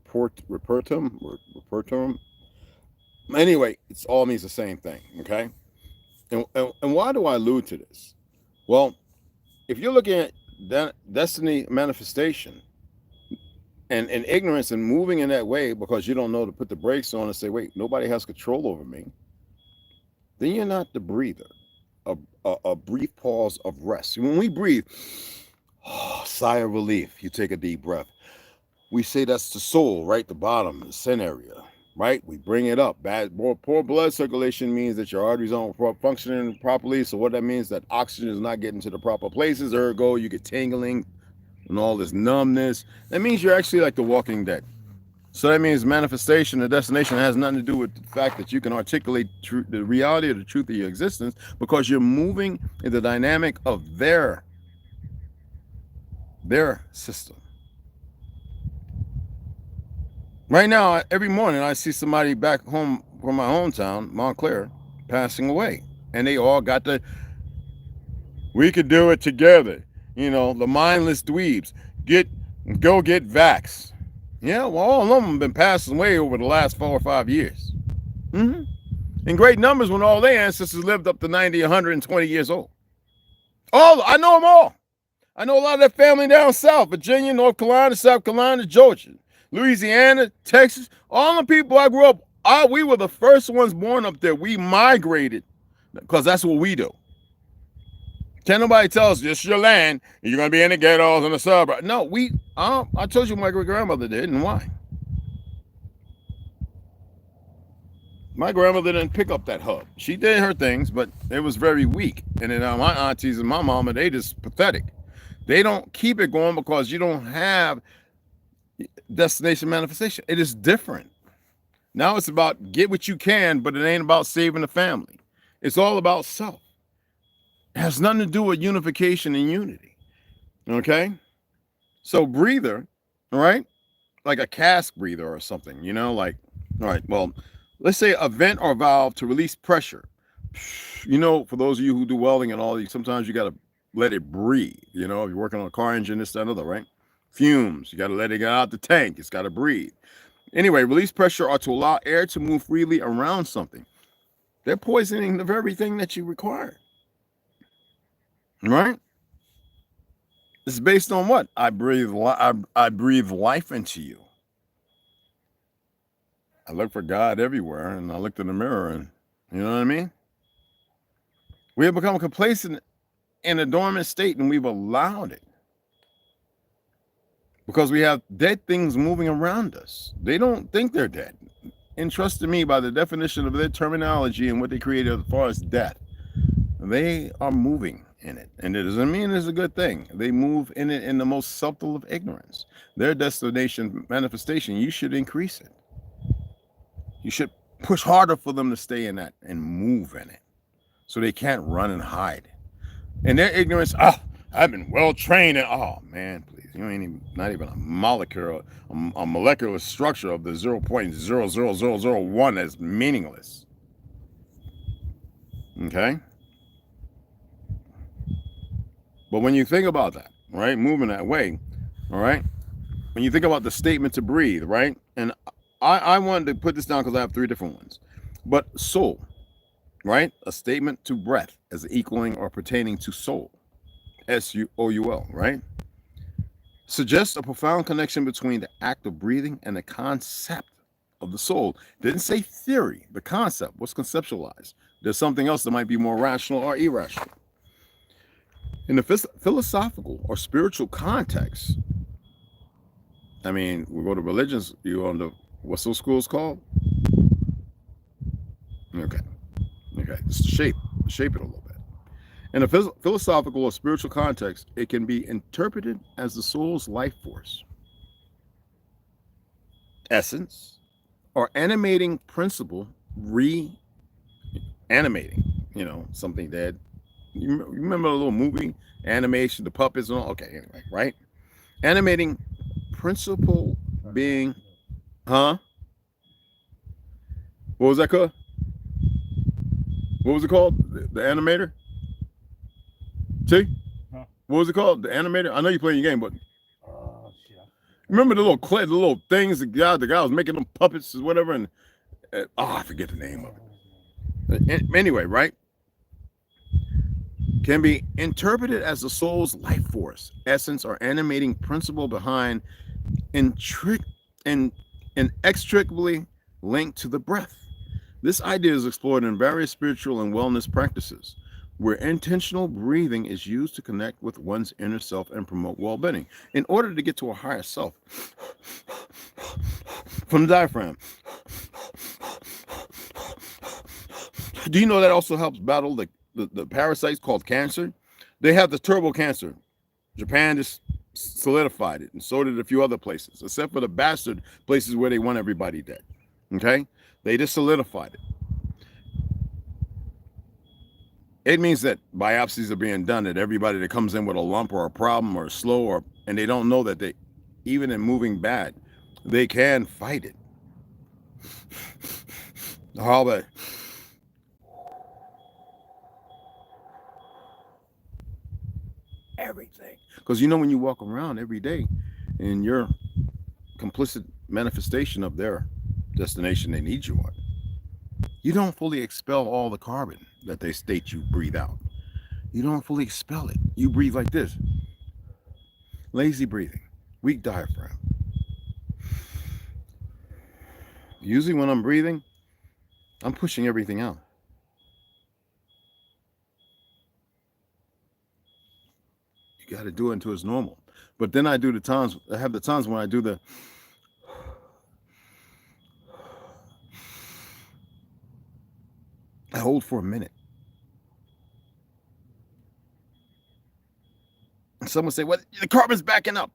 repertum. Anyway, it all means the same thing, okay? And why do I allude to this? Well, if you're looking at destiny manifestation and ignorance and moving in that way because you don't know to put the brakes on and say, wait, nobody has control over me, then you're not the breather. A brief pause of rest. When we breathe, sigh of relief, you take a deep breath. We say that's the soul, right? The bottom, the sin area, right? We bring it up. Poor blood circulation means that your arteries aren't functioning properly. So what that means is that oxygen is not getting to the proper places. Ergo, you get tingling and all this numbness. That means you're actually like the Walking Dead. So that means manifestation, the destination has nothing to do with the fact that you can articulate the reality or the truth of your existence, because you're moving in the dynamic of their system. Right now, every morning I see somebody back home from my hometown, Montclair, passing away. And they all got we could do it together. You know, the mindless dweebs. Go get vaxxed. Yeah, well, all of them have been passing away over the last 4 or 5 years. In great numbers when all their ancestors lived up to 90, 120 years old. I know them all. I know a lot of that family down south, Virginia, North Carolina, South Carolina, Georgia, Louisiana, Texas. All the people I grew up, we were the first ones born up there. We migrated because that's what we do. Can't nobody tell us this is your land, you're going to be in the ghettos and the suburbs. No, I told you my great-grandmother did, and why? My grandmother didn't pick up that hub. She did her things, but it was very weak. And then my aunties and my mama, they just pathetic. They don't keep it going because you don't have destination manifestation. It is different. Now it's about get what you can, but it ain't about saving the family. It's all about self. It has nothing to do with unification and unity. Okay? So breather, all right? Like a cask breather or something, like, all right, well, let's say a vent or valve to release pressure. For those of you who do welding and all these, sometimes you got to let it breathe. If you're working on a car engine, this, that, and other, right? Fumes, you got to let it get out the tank. It's got to breathe. Anyway, release pressure or to allow air to move freely around something. They're poisoning the very thing that you require. Right? It's based on what? I breathe life into you. I look for God everywhere, and I looked in the mirror, and you know what I mean? We have become complacent in a dormant state, and we've allowed it. Because we have dead things moving around us. They don't think they're dead. And trust me, by the definition of their terminology and what they created as far as death, they are moving in it. And it doesn't mean it's a good thing. They move in it in the most subtle of ignorance. Their destination manifestation, you should increase it. You should push harder for them to stay in that and move in it. So they can't run and hide. And their ignorance, I've been well trained. And man, please, you ain't even, not even a molecular structure of the 0.00001 that's meaningless. Okay? But when you think about that, right, moving that way, all right, when you think about the statement to breathe, right, and I wanted to put this down because I have 3 different ones, but soul, right, a statement to breath as equaling or pertaining to soul, S-O-U-L, right, suggests a profound connection between the act of breathing and the concept of the soul. Didn't say theory, the concept, what's conceptualized. There's something else that might be more rational or irrational. In the philosophical or spiritual context, I mean, we go to religions, you on the, what's those schools called? Okay. Just shape it a little bit. In a philosophical or spiritual context, it can be interpreted as the soul's life force, essence, or animating principle, reanimating, something dead. You remember a little movie, animation, the puppets and all? Okay, anyway, right? Animating principle being, What was that called? What was it called? The animator? See? What was it called? The animator? I know you're playing your game, but remember the little things the guy was making them puppets or whatever, and I forget the name of it. Anyway, right? Can be interpreted as the soul's life force, essence, or animating principle behind inextricably linked to the breath. This idea is explored in various spiritual and wellness practices, where intentional breathing is used to connect with one's inner self and promote well-being. In order to get to a higher self, from the diaphragm, do you know that also helps battle the parasites called cancer? They have the turbo cancer. Japan just solidified it, and so did a few other places, except for the bastard places where they want everybody dead. Okay? They just solidified it. It means that biopsies are being done, that everybody that comes in with a lump or a problem or slow, and they don't know that they, even in moving bad, they can fight it. All that. Everything. Because when you walk around every day and you're complicit manifestation of their destination they need you on. You don't fully expel all the carbon that they state you breathe out. You don't fully expel it. You breathe like this. Lazy breathing, weak diaphragm. Usually when I'm breathing, I'm pushing everything out. You got to do it until it's normal. But then I have the times when I do the I hold for a minute. And someone say, well, the carbon's backing up.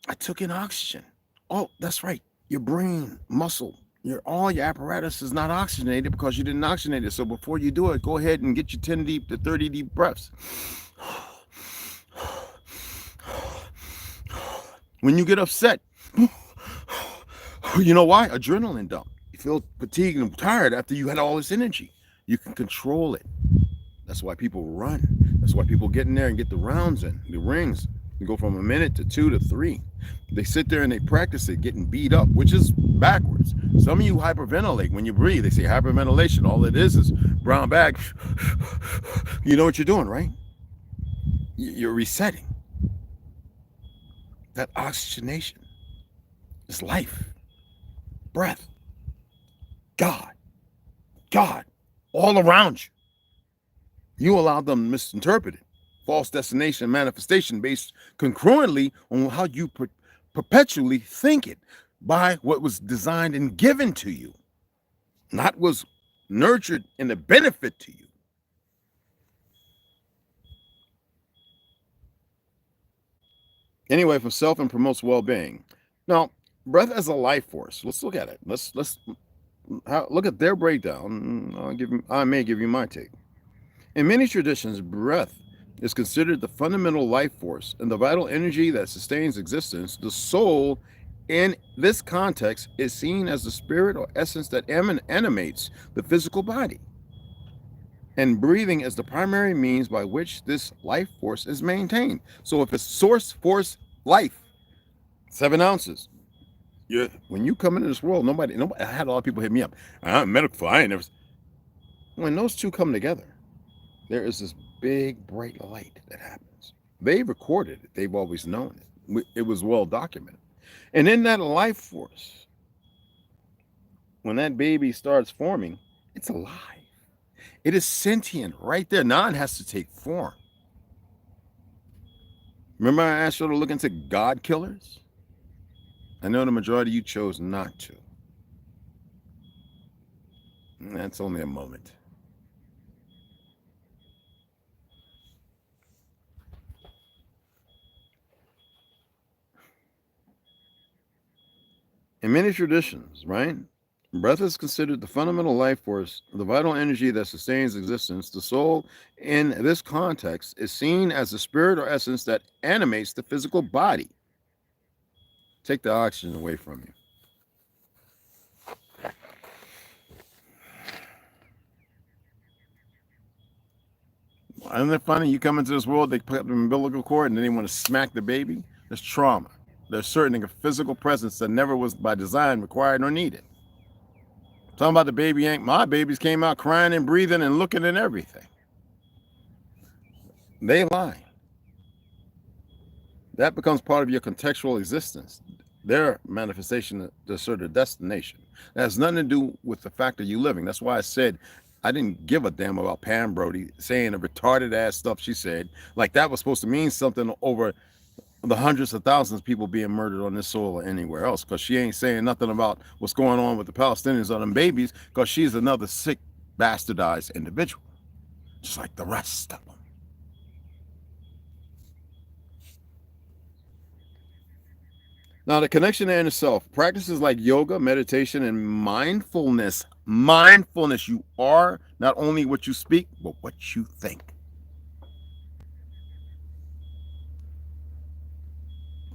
I took in oxygen. Oh, that's right. Your brain, muscle, all your apparatus is not oxygenated because you didn't oxygenate it. So before you do it, go ahead and get your 10 deep to 30 deep breaths. When you get upset, you know why? Adrenaline dump. You feel fatigued and tired after you had all this energy. You can control it. That's why people run. That's why people get in there and get the rounds in, the rings. You go from a minute to 2 to 3. They sit there and they practice it, getting beat up, which is backwards. Some of you hyperventilate when you breathe. They say hyperventilation. All it is brown bag. You know what you're doing, right? You're resetting. That oxygenation is life, breath, God, all around you. You allow them to misinterpret it. False destination manifestation based concurrently on how you perpetually think it by what was designed and given to you, not was nurtured in the benefit to you. Anyway, for self and promotes well-being. Now, breath as a life force. Let's look at it. Let's look at their breakdown. I may give you my take. In many traditions, breath is considered the fundamental life force and the vital energy that sustains existence. The soul, in this context, is seen as the spirit or essence that animates the physical body. And breathing is the primary means by which this life force is maintained. So if it's source, force, life, 7 ounces. When you come into this world, nobody, I had a lot of people hit me up. I'm medical, I ain't never. When those two come together, there is this big bright light that happens. They recorded it. They've always known it. It was well documented. And in that life force, when that baby starts forming, it's alive. It is sentient right there. Now it has to take form. Remember I asked you to look into God killers? I know the majority of you chose not to. And that's only a moment. In many traditions, right? Breath is considered the fundamental life force, the vital energy that sustains existence. The soul, in this context, is seen as the spirit or essence that animates the physical body. Take the oxygen away from you. Isn't it funny? You come into this world, they put up the umbilical cord, and then they want to smack the baby. That's trauma. There's certain physical presence that never was by design required or needed. Talking about the baby ain't, my babies came out crying and breathing and looking and everything. They lie. That becomes part of your contextual existence. Their manifestation to sort of destination. That has nothing to do with the fact that you're living. That's why I said I didn't give a damn about Pam Brody saying the retarded ass stuff she said. Like that was supposed to mean something over the hundreds of thousands of people being murdered on this soil or anywhere else, because she ain't saying nothing about what's going on with the Palestinians or them babies, because she's another sick, bastardized individual, just like the rest of them. Now, the connection to inner self, practices like yoga, meditation, and mindfulness. Mindfulness, you are not only what you speak, but what you think.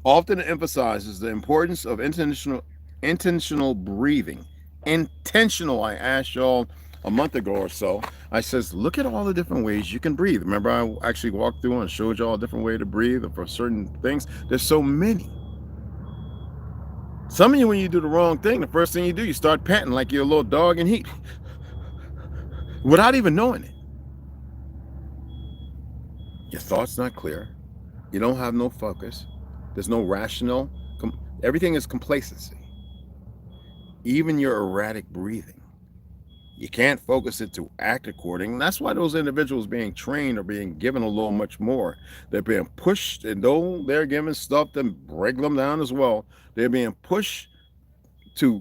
Often emphasizes the importance of intentional breathing. Intentional, I asked y'all a month ago or so. I says, look at all the different ways you can breathe. Remember, I actually walked through and showed y'all a different way to breathe for certain things. There's so many. Some of you, when you do the wrong thing, the first thing you do, you start panting like you're a little dog in heat without even knowing it. Your thoughts not clear. You don't have no focus. There's no rational. Everything is complacency. Even your erratic breathing. You can't focus it to act according. That's why those individuals being trained are being given a little much more. They're being pushed, and though they're given stuff to break them down as well, they're being pushed to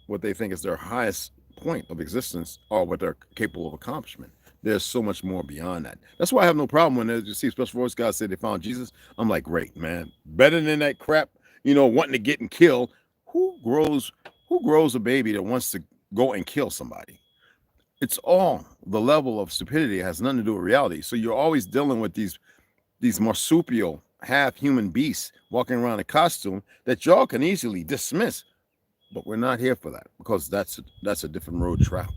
what they think is their highest point of existence, or what they're capable of accomplishment. There's so much more beyond that. That's why I have no problem when you see special forces guys say they found Jesus. I'm like, great, man. Better than that crap, wanting to get and kill. Who grows a baby that wants to go and kill somebody? It's all the level of stupidity. It has nothing to do with reality. So you're always dealing with these marsupial, half human beasts walking around in costume that y'all can easily dismiss. But we're not here for that, because that's a different road to travel.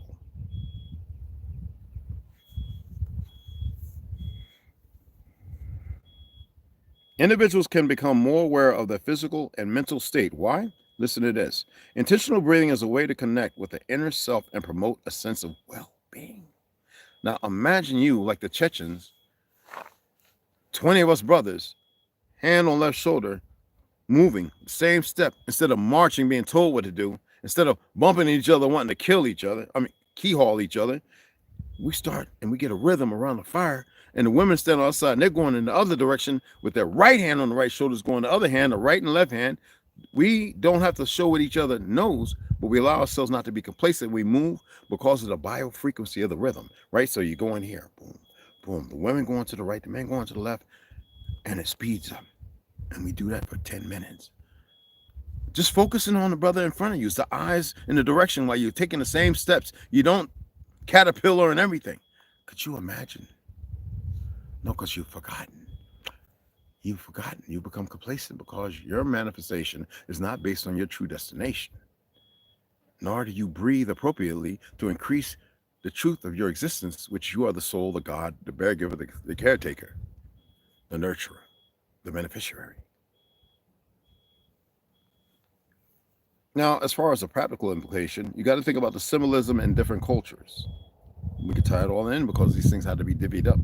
Individuals can become more aware of their physical and mental state. Why? Listen to this. Intentional breathing is a way to connect with the inner self and promote a sense of well-being. Now imagine you, like the Chechens, 20 of us brothers, hand on left shoulder, moving, same step, instead of marching, being told what to do, instead of bumping each other, wanting to kill each other, keyhole each other, we start and we get a rhythm around the fire, and the women stand outside and they're going in the other direction with their right hand on the right shoulders, going the other hand, the right and left hand. We don't have to show what each other knows, but we allow ourselves not to be complacent. We move because of the biofrequency of the rhythm, right? So you go in here, boom, boom. The women going to the right, the men going to the left, and it speeds up. And we do that for 10 minutes. Just focusing on the brother in front of you. It's the eyes in the direction while you're taking the same steps. You don't caterpillar and everything. Could you imagine? No, because you've forgotten. You've forgotten. You become complacent because your manifestation is not based on your true destination. Nor do you breathe appropriately to increase the truth of your existence, which you are the soul, the God, the bear giver, the caretaker, the nurturer, the beneficiary. Now, as far as the practical implication, you got to think about the symbolism in different cultures. We could tie it all in because these things had to be divvied up.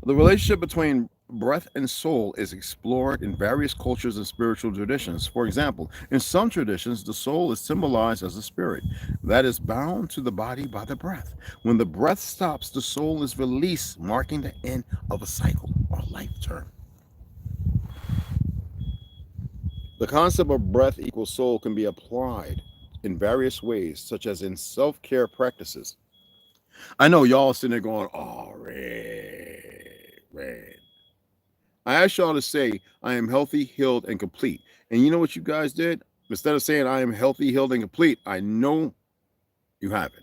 The relationship between breath and soul is explored in various cultures and spiritual traditions. For example, in some traditions, the soul is symbolized as a spirit that is bound to the body by the breath. When the breath stops, the soul is released, marking the end of a cycle or life term. The concept of breath equals soul can be applied in various ways, such as in self-care practices. I know y'all sitting there going, oh, red. I asked y'all to say, I am healthy, healed, and complete. And you know what you guys did? Instead of saying, I am healthy, healed, and complete, I know you have it.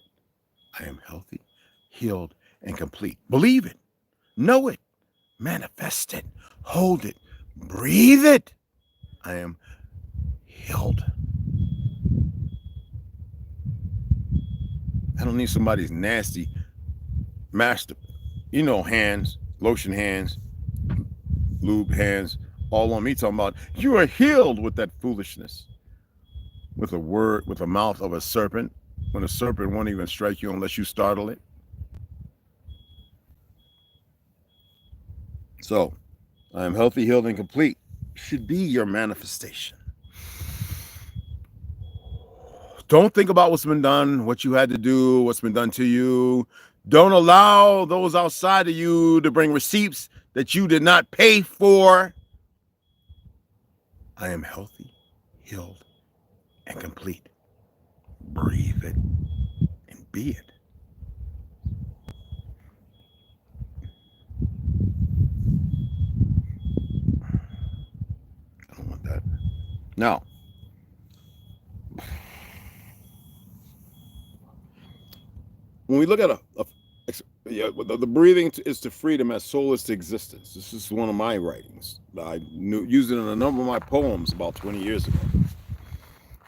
I am healthy, healed, and complete. Believe it. Know it. Manifest it. Hold it. Breathe it. I am healed. I don't need somebody's nasty master, hands, lotion hands, lube hands, all on me talking about you are healed with that foolishness. With a word, with the mouth of a serpent, when a serpent won't even strike you unless you startle it. So, I am healthy, healed, and complete should be your manifestation. Don't think about what's been done, what you had to do, what's been done to you. Don't allow those outside of you to bring receipts that you did not pay for. I am healthy, healed, and complete. Breathe it and be it. I don't want that. Now, when we look at the breathing is to freedom as soul is to existence. This is one of my writings. I used it in a number of my poems about 20 years ago.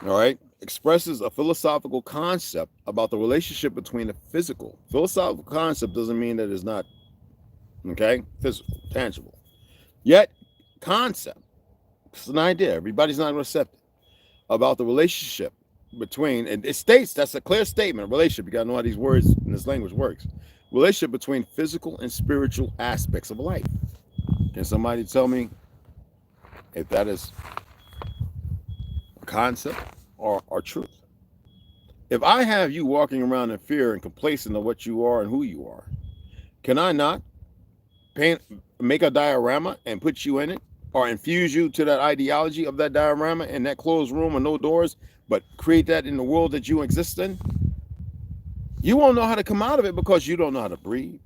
All right. Expresses a philosophical concept about the relationship between the physical. Philosophical concept doesn't mean that it's not, physical, tangible. Yet, concept. It's an idea. Everybody's not receptive. about the relationship between, and it states, that's a clear statement, a relationship. You got to know how these words in this language works. Relationship between physical and spiritual aspects of life. Can somebody tell me if that is a concept or truth? If I have you walking around in fear and complacent of what you are and who you are, can I not make a diorama and put you in it, or infuse you to that ideology of that diorama in that closed room with no doors, but create that in the world that you exist in? You won't know how to come out of it because you don't know how to breathe.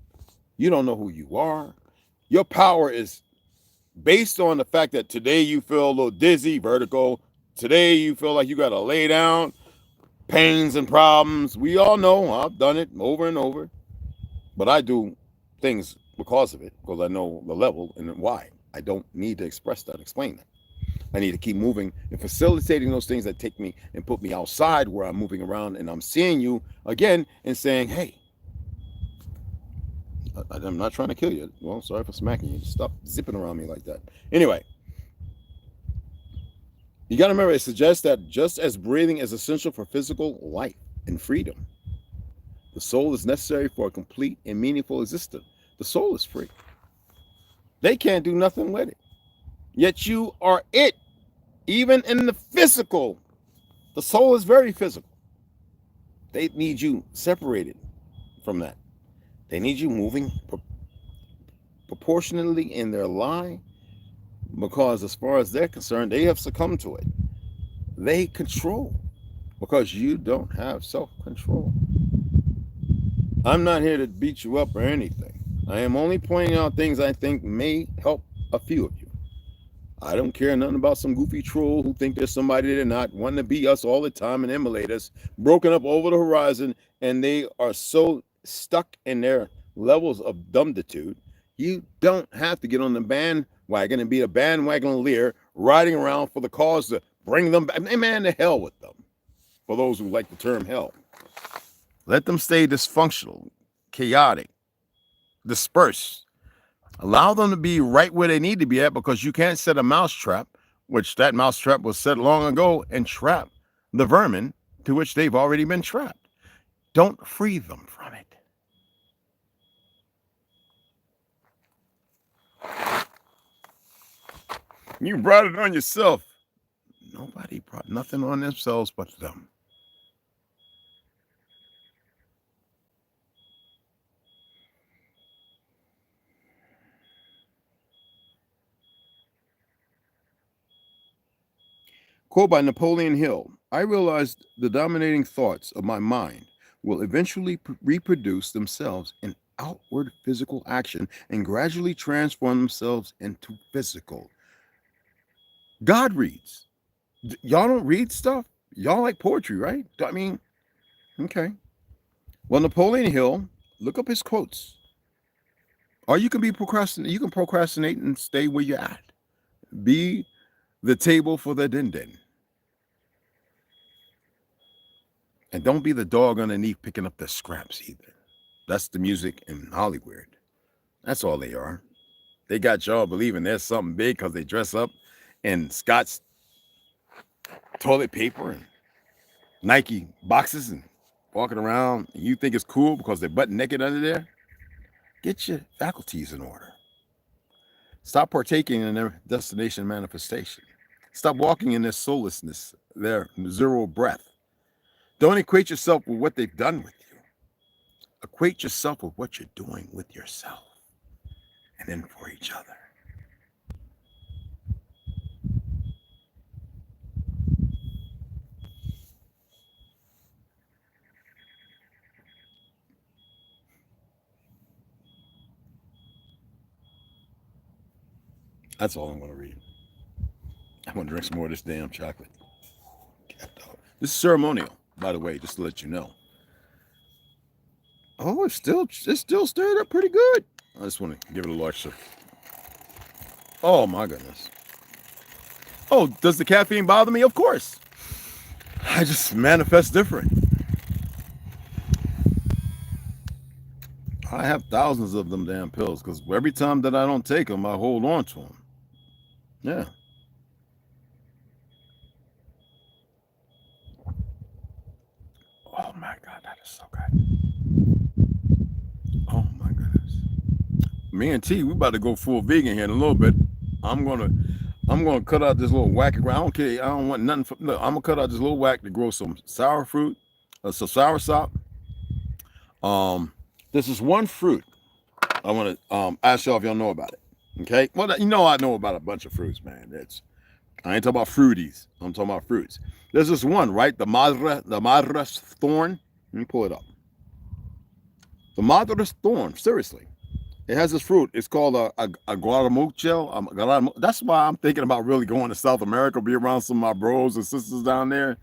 You don't know who you are. Your power is based on the fact that today you feel a little dizzy, vertigo. Today you feel like you got to lay down, pains and problems. We all know, I've done it over and over, but I do things because of it, because I know the level and why. I don't need to express that, explain that. I need to keep moving and facilitating those things that take me and put me outside where I'm moving around and I'm seeing you again and saying, hey, I'm not trying to kill you. Well, sorry for smacking you. Stop zipping around me like that. Anyway, you got to remember, it suggests that just as breathing is essential for physical life and freedom, the soul is necessary for a complete and meaningful existence. The soul is free. They can't do nothing with it. Yet you are it, even in the physical. The soul is very physical. They need you separated from that. They need you moving proportionately in their line, because as far as they're concerned, they have succumbed to it. They control because you don't have self-control. I'm not here to beat you up or anything. I am only pointing out things I think may help a few of you. I don't care nothing about some goofy troll who think there's somebody they're not, wanting to be us all the time and emulate us, broken up over the horizon, and they are so stuck in their levels of dumbitude. You don't have to get on the bandwagon and be a bandwagon leader riding around for the cause to bring them back. Man, to hell with them. For those who like the term hell. Let them stay dysfunctional, chaotic, dispersed. Allow them to be right where they need to be at, because you can't set a mousetrap, which that mousetrap was set long ago, and trap the vermin to which they've already been trapped. Don't free them from it. You brought it on yourself. Nobody brought nothing on themselves but them. Quote by Napoleon Hill: I realized the dominating thoughts of my mind will eventually reproduce themselves in outward physical action and gradually transform themselves into physical. God reads. Y'all don't read stuff? Y'all like poetry, right? I mean, okay. Well, Napoleon Hill, look up his quotes. Or you can be procrastinate. You can procrastinate and stay where you're at. Be the table for the din-din. And don't be the dog underneath picking up the scraps either. That's the music in Hollywood. That's all they are. They got y'all believing there's something big because they dress up in Scott's toilet paper and Nike boxes and walking around, and you think it's cool because they're butt naked under there. Get your faculties in order. Stop partaking in their destination manifestation. Stop walking in their soullessness, their zero breath. Don't equate yourself with what they've done with you. Equate yourself with what you're doing with yourself, and then for each other. That's all I'm going to read. I'm going to drink some more of this damn chocolate. This is ceremonial, by the way, just to let you know. Oh, it's still stirred up pretty good. I just want to give it a large sip. Oh, my goodness. Oh, does the caffeine bother me? Of course. I just manifest different. I have thousands of them damn pills because every time that I don't take them, I hold on to them. Yeah. Me and T, we about to go full vegan here in a little bit. I'm gonna cut out this little whack. I don't care. I don't want nothing. Look, I'm gonna cut out this little whack to grow some sour fruit, some sour sop. This is one fruit I want to ask y'all if y'all know about it. Okay, well, you know I know about a bunch of fruits, man. I ain't talking about fruities. I'm talking about fruits. There's this one, right? The madras thorn. Let me pull it up. The madras thorn. Seriously, it has this fruit. It's called a guaramuchel. That's why I'm thinking about really going to South America, be around some of my bros and sisters down there.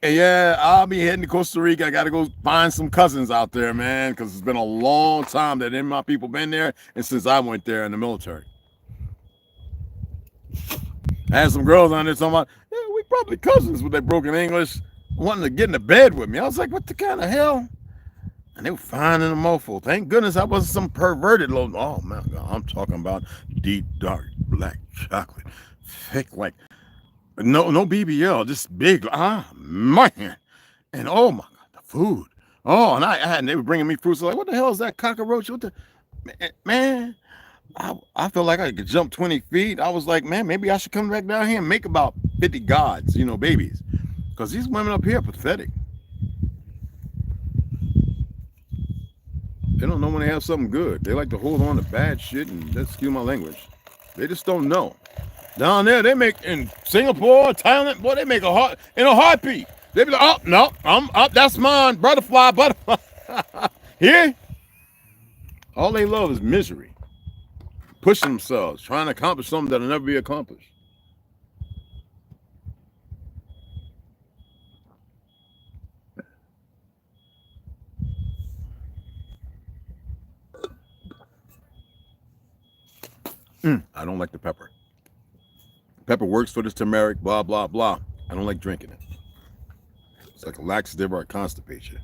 Yeah, I'll be heading to Costa Rica. I got to go find some cousins out there, man, because it's been a long time that any of my people been there, and since I went there in the military. I had some girls on there talking about, yeah, we probably cousins with their broken English, wanting to get into bed with me. I was like, what the kind of hell? And they were fine in the mofo. Thank goodness I wasn't some perverted little, oh my God, I'm talking about deep, dark, black chocolate, thick, like, no BBL, just big, man. And oh my God, the food. Oh, and they were bringing me fruits. Like, what the hell is that cockroach? What the, man, I felt like I could jump 20 feet. I was like, man, maybe I should come back down here and make about 50 gods, babies. Because these women up here are pathetic. They don't know when they have something good. They like to hold on to bad shit, and that's, excuse my language. They just don't know. Down there, they make, in Singapore, Thailand, boy, they make in a heartbeat. They be like, oh, no, I'm up, that's mine, butterfly. Here, all they love is misery. Pushing themselves, trying to accomplish something that'll never be accomplished. I don't like the pepper. Pepper works for this turmeric, blah, blah, blah. I don't like drinking it. It's like a laxative or a constipation.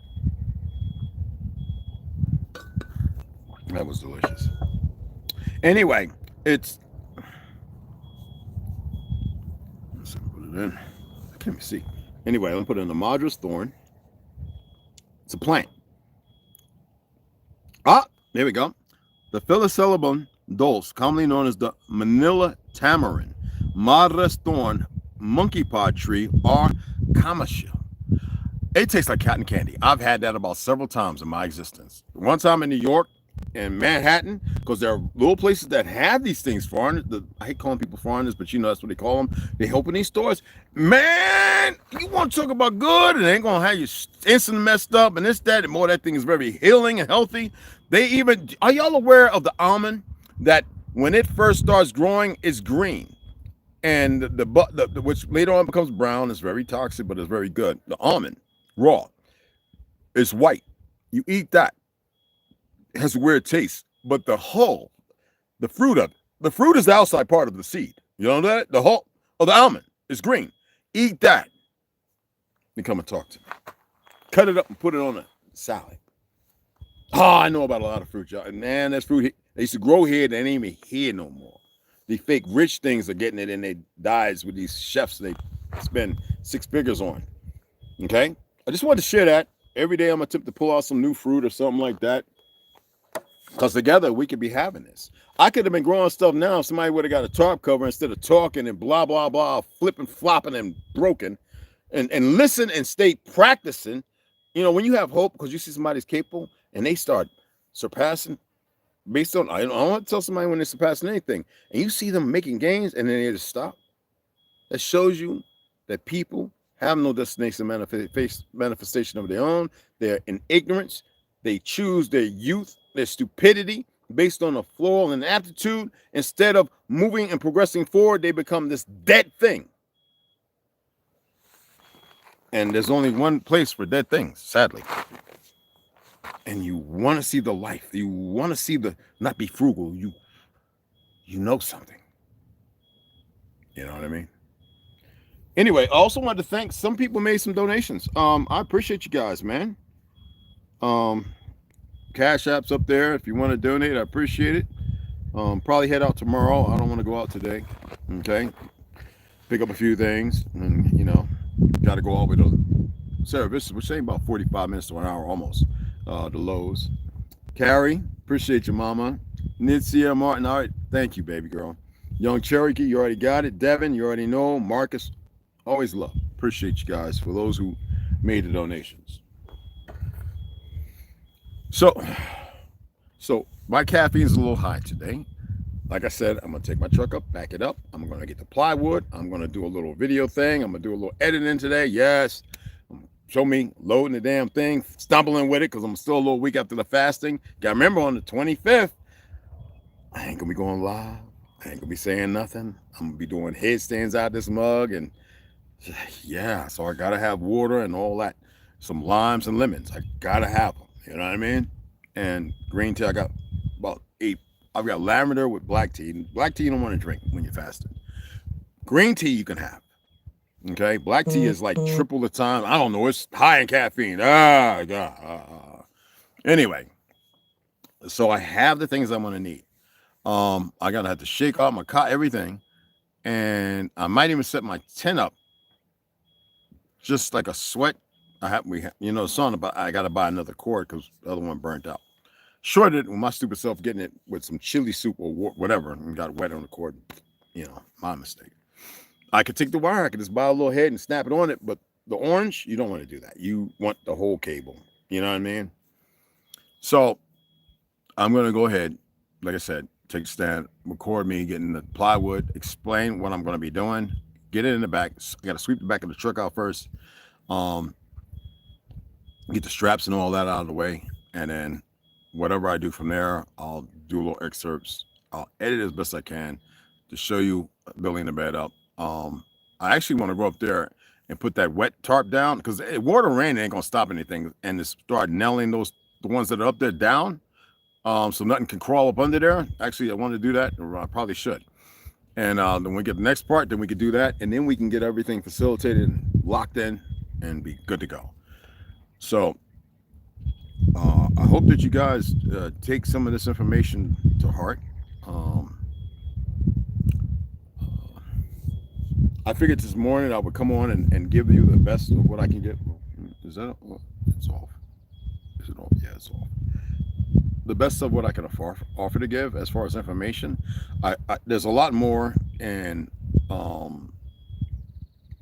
That was delicious. Anyway, let's put it in. I can't even see. Anyway, let me put it in the madras thorn. It's a plant. There we go. The Phyllocybum dulce, commonly known as the Manila tamarind, madras thorn, monkey pod tree, or Cashapp. It tastes like cotton candy. I've had that about several times in my existence. One time in New York, in Manhattan, because there are little places that have these things, foreigners. I hate calling people foreigners, but that's what they call them. They open these stores. Man, you want to talk about good, and they ain't gonna have you instant messed up and this, that, and more. That thing is very healing and healthy. Are y'all aware of the almond that when it first starts growing, it's green, and the which later on becomes brown. It's very toxic, but it's very good. The almond, raw, it's white. You eat that. It has a weird taste, but the fruit of it, the fruit is the outside part of the seed. You know that? The hull of the almond is green. Eat that. Then come and talk to me. Cut it up and put it on a salad. I know about a lot of fruit, y'all. And man, that's fruit. They used to grow here. They ain't even here no more. The fake rich things are getting it in their diets with these chefs they spend six figures on. Okay? I just wanted to share that. Every day I'm going to attempt to pull out some new fruit or something like that. Because together we could be having this. I could have been growing stuff now if somebody would have got a tarp cover instead of talking and blah, blah, blah, flipping, flopping, and broken. And listen and stay practicing. When you have hope because you see somebody's capable and they start surpassing based on, I don't want to tell somebody when they're surpassing anything. And you see them making gains and then they just stop. That shows you that people have no destination manifestation of their own. They're in ignorance. They choose their youth, their stupidity based on a flaw and aptitude. Instead of moving and progressing forward, they become this dead thing. And there's only one place for dead things, sadly. And you want to see the life. You want to see not be frugal. You know something. You know what I mean? Anyway, I also wanted to thank some people made some donations. I appreciate you guys, man. Cash App's up there. If you want to donate, I appreciate it. Probably head out tomorrow. I don't want to go out today. Okay. Pick up a few things and, got to go all the way to service, which ain't about 45 minutes to an hour almost, to Lowe's. Carrie, appreciate you, mama. Nitsia Martin, all right. Thank you, baby girl. Young Cherokee, you already got it. Devin, you already know. Marcus, always love. Appreciate you guys for those who made the donations. So my caffeine's a little high today. Like I said, I'm going to take my truck up, back it up. I'm going to get the plywood. I'm going to do a little video thing. I'm going to do a little editing today. Yes. Show me loading the damn thing, stumbling with it because I'm still a little weak after the fasting. Got to remember on the 25th, I ain't going to be going live. I ain't going to be saying nothing. I'm going to be doing headstands out this mug. And yeah, so I got to have water and all that. Some limes and lemons. I got to have them. You know what I mean? And green tea, I got about 8. I've got lavender with black tea. Black tea you don't want to drink when you're fasting. Green tea you can have. Okay? Black tea is like triple the time. I don't know. It's high in caffeine. Anyway. So I have the things I'm going to need. I got to have to shake off my cot, everything. And I might even set my tent up just like a sweat. Son, but I got to buy another cord because the other one burnt out. Shorted with my stupid self getting it with some chili soup or whatever and got wet on the cord. My mistake. I could take the wire. I could just buy a little head and snap it on it. But the orange, you don't want to do that. You want the whole cable. You know what I mean? So I'm going to go ahead, like I said, take a stand, record me getting the plywood, explain what I'm going to be doing, get it in the back. I got to sweep the back of the truck out first. Get the straps and all that out of the way. And then whatever I do from there, I'll do little excerpts. I'll edit as best I can to show you building the bed up. I actually want to go up there and put that wet tarp down because water and rain ain't gonna stop anything, and to start nailing the ones that are up there down, so nothing can crawl up under there. Actually, I want to do that, or I probably should. And then we get the next part, then we can do that, and then we can get everything facilitated, locked in, and be good to go. So I hope that you guys take some of this information to heart. I figured this morning I would come on and give you the best of what I can get. Is that it's off? Is it off? Yeah, it's off. The best of what I can offer to give as far as information. There's a lot more, and a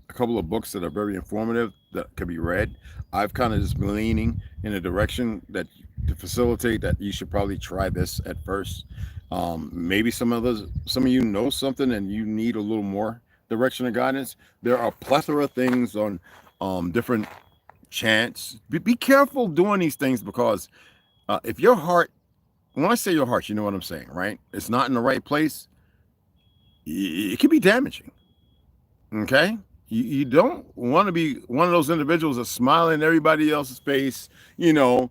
couple of books that are very informative that could be read. I've kind of just been leaning in a direction that to facilitate that you should probably try this at first. Maybe some of you know something and you need a little more direction and guidance. There are a plethora of things on different chants. Be careful doing these things because if your heart, when I say your heart, you know what I'm saying, right? It's not in the right place. It can be damaging. Okay? You don't want to be one of those individuals that's smiling in everybody else's face. The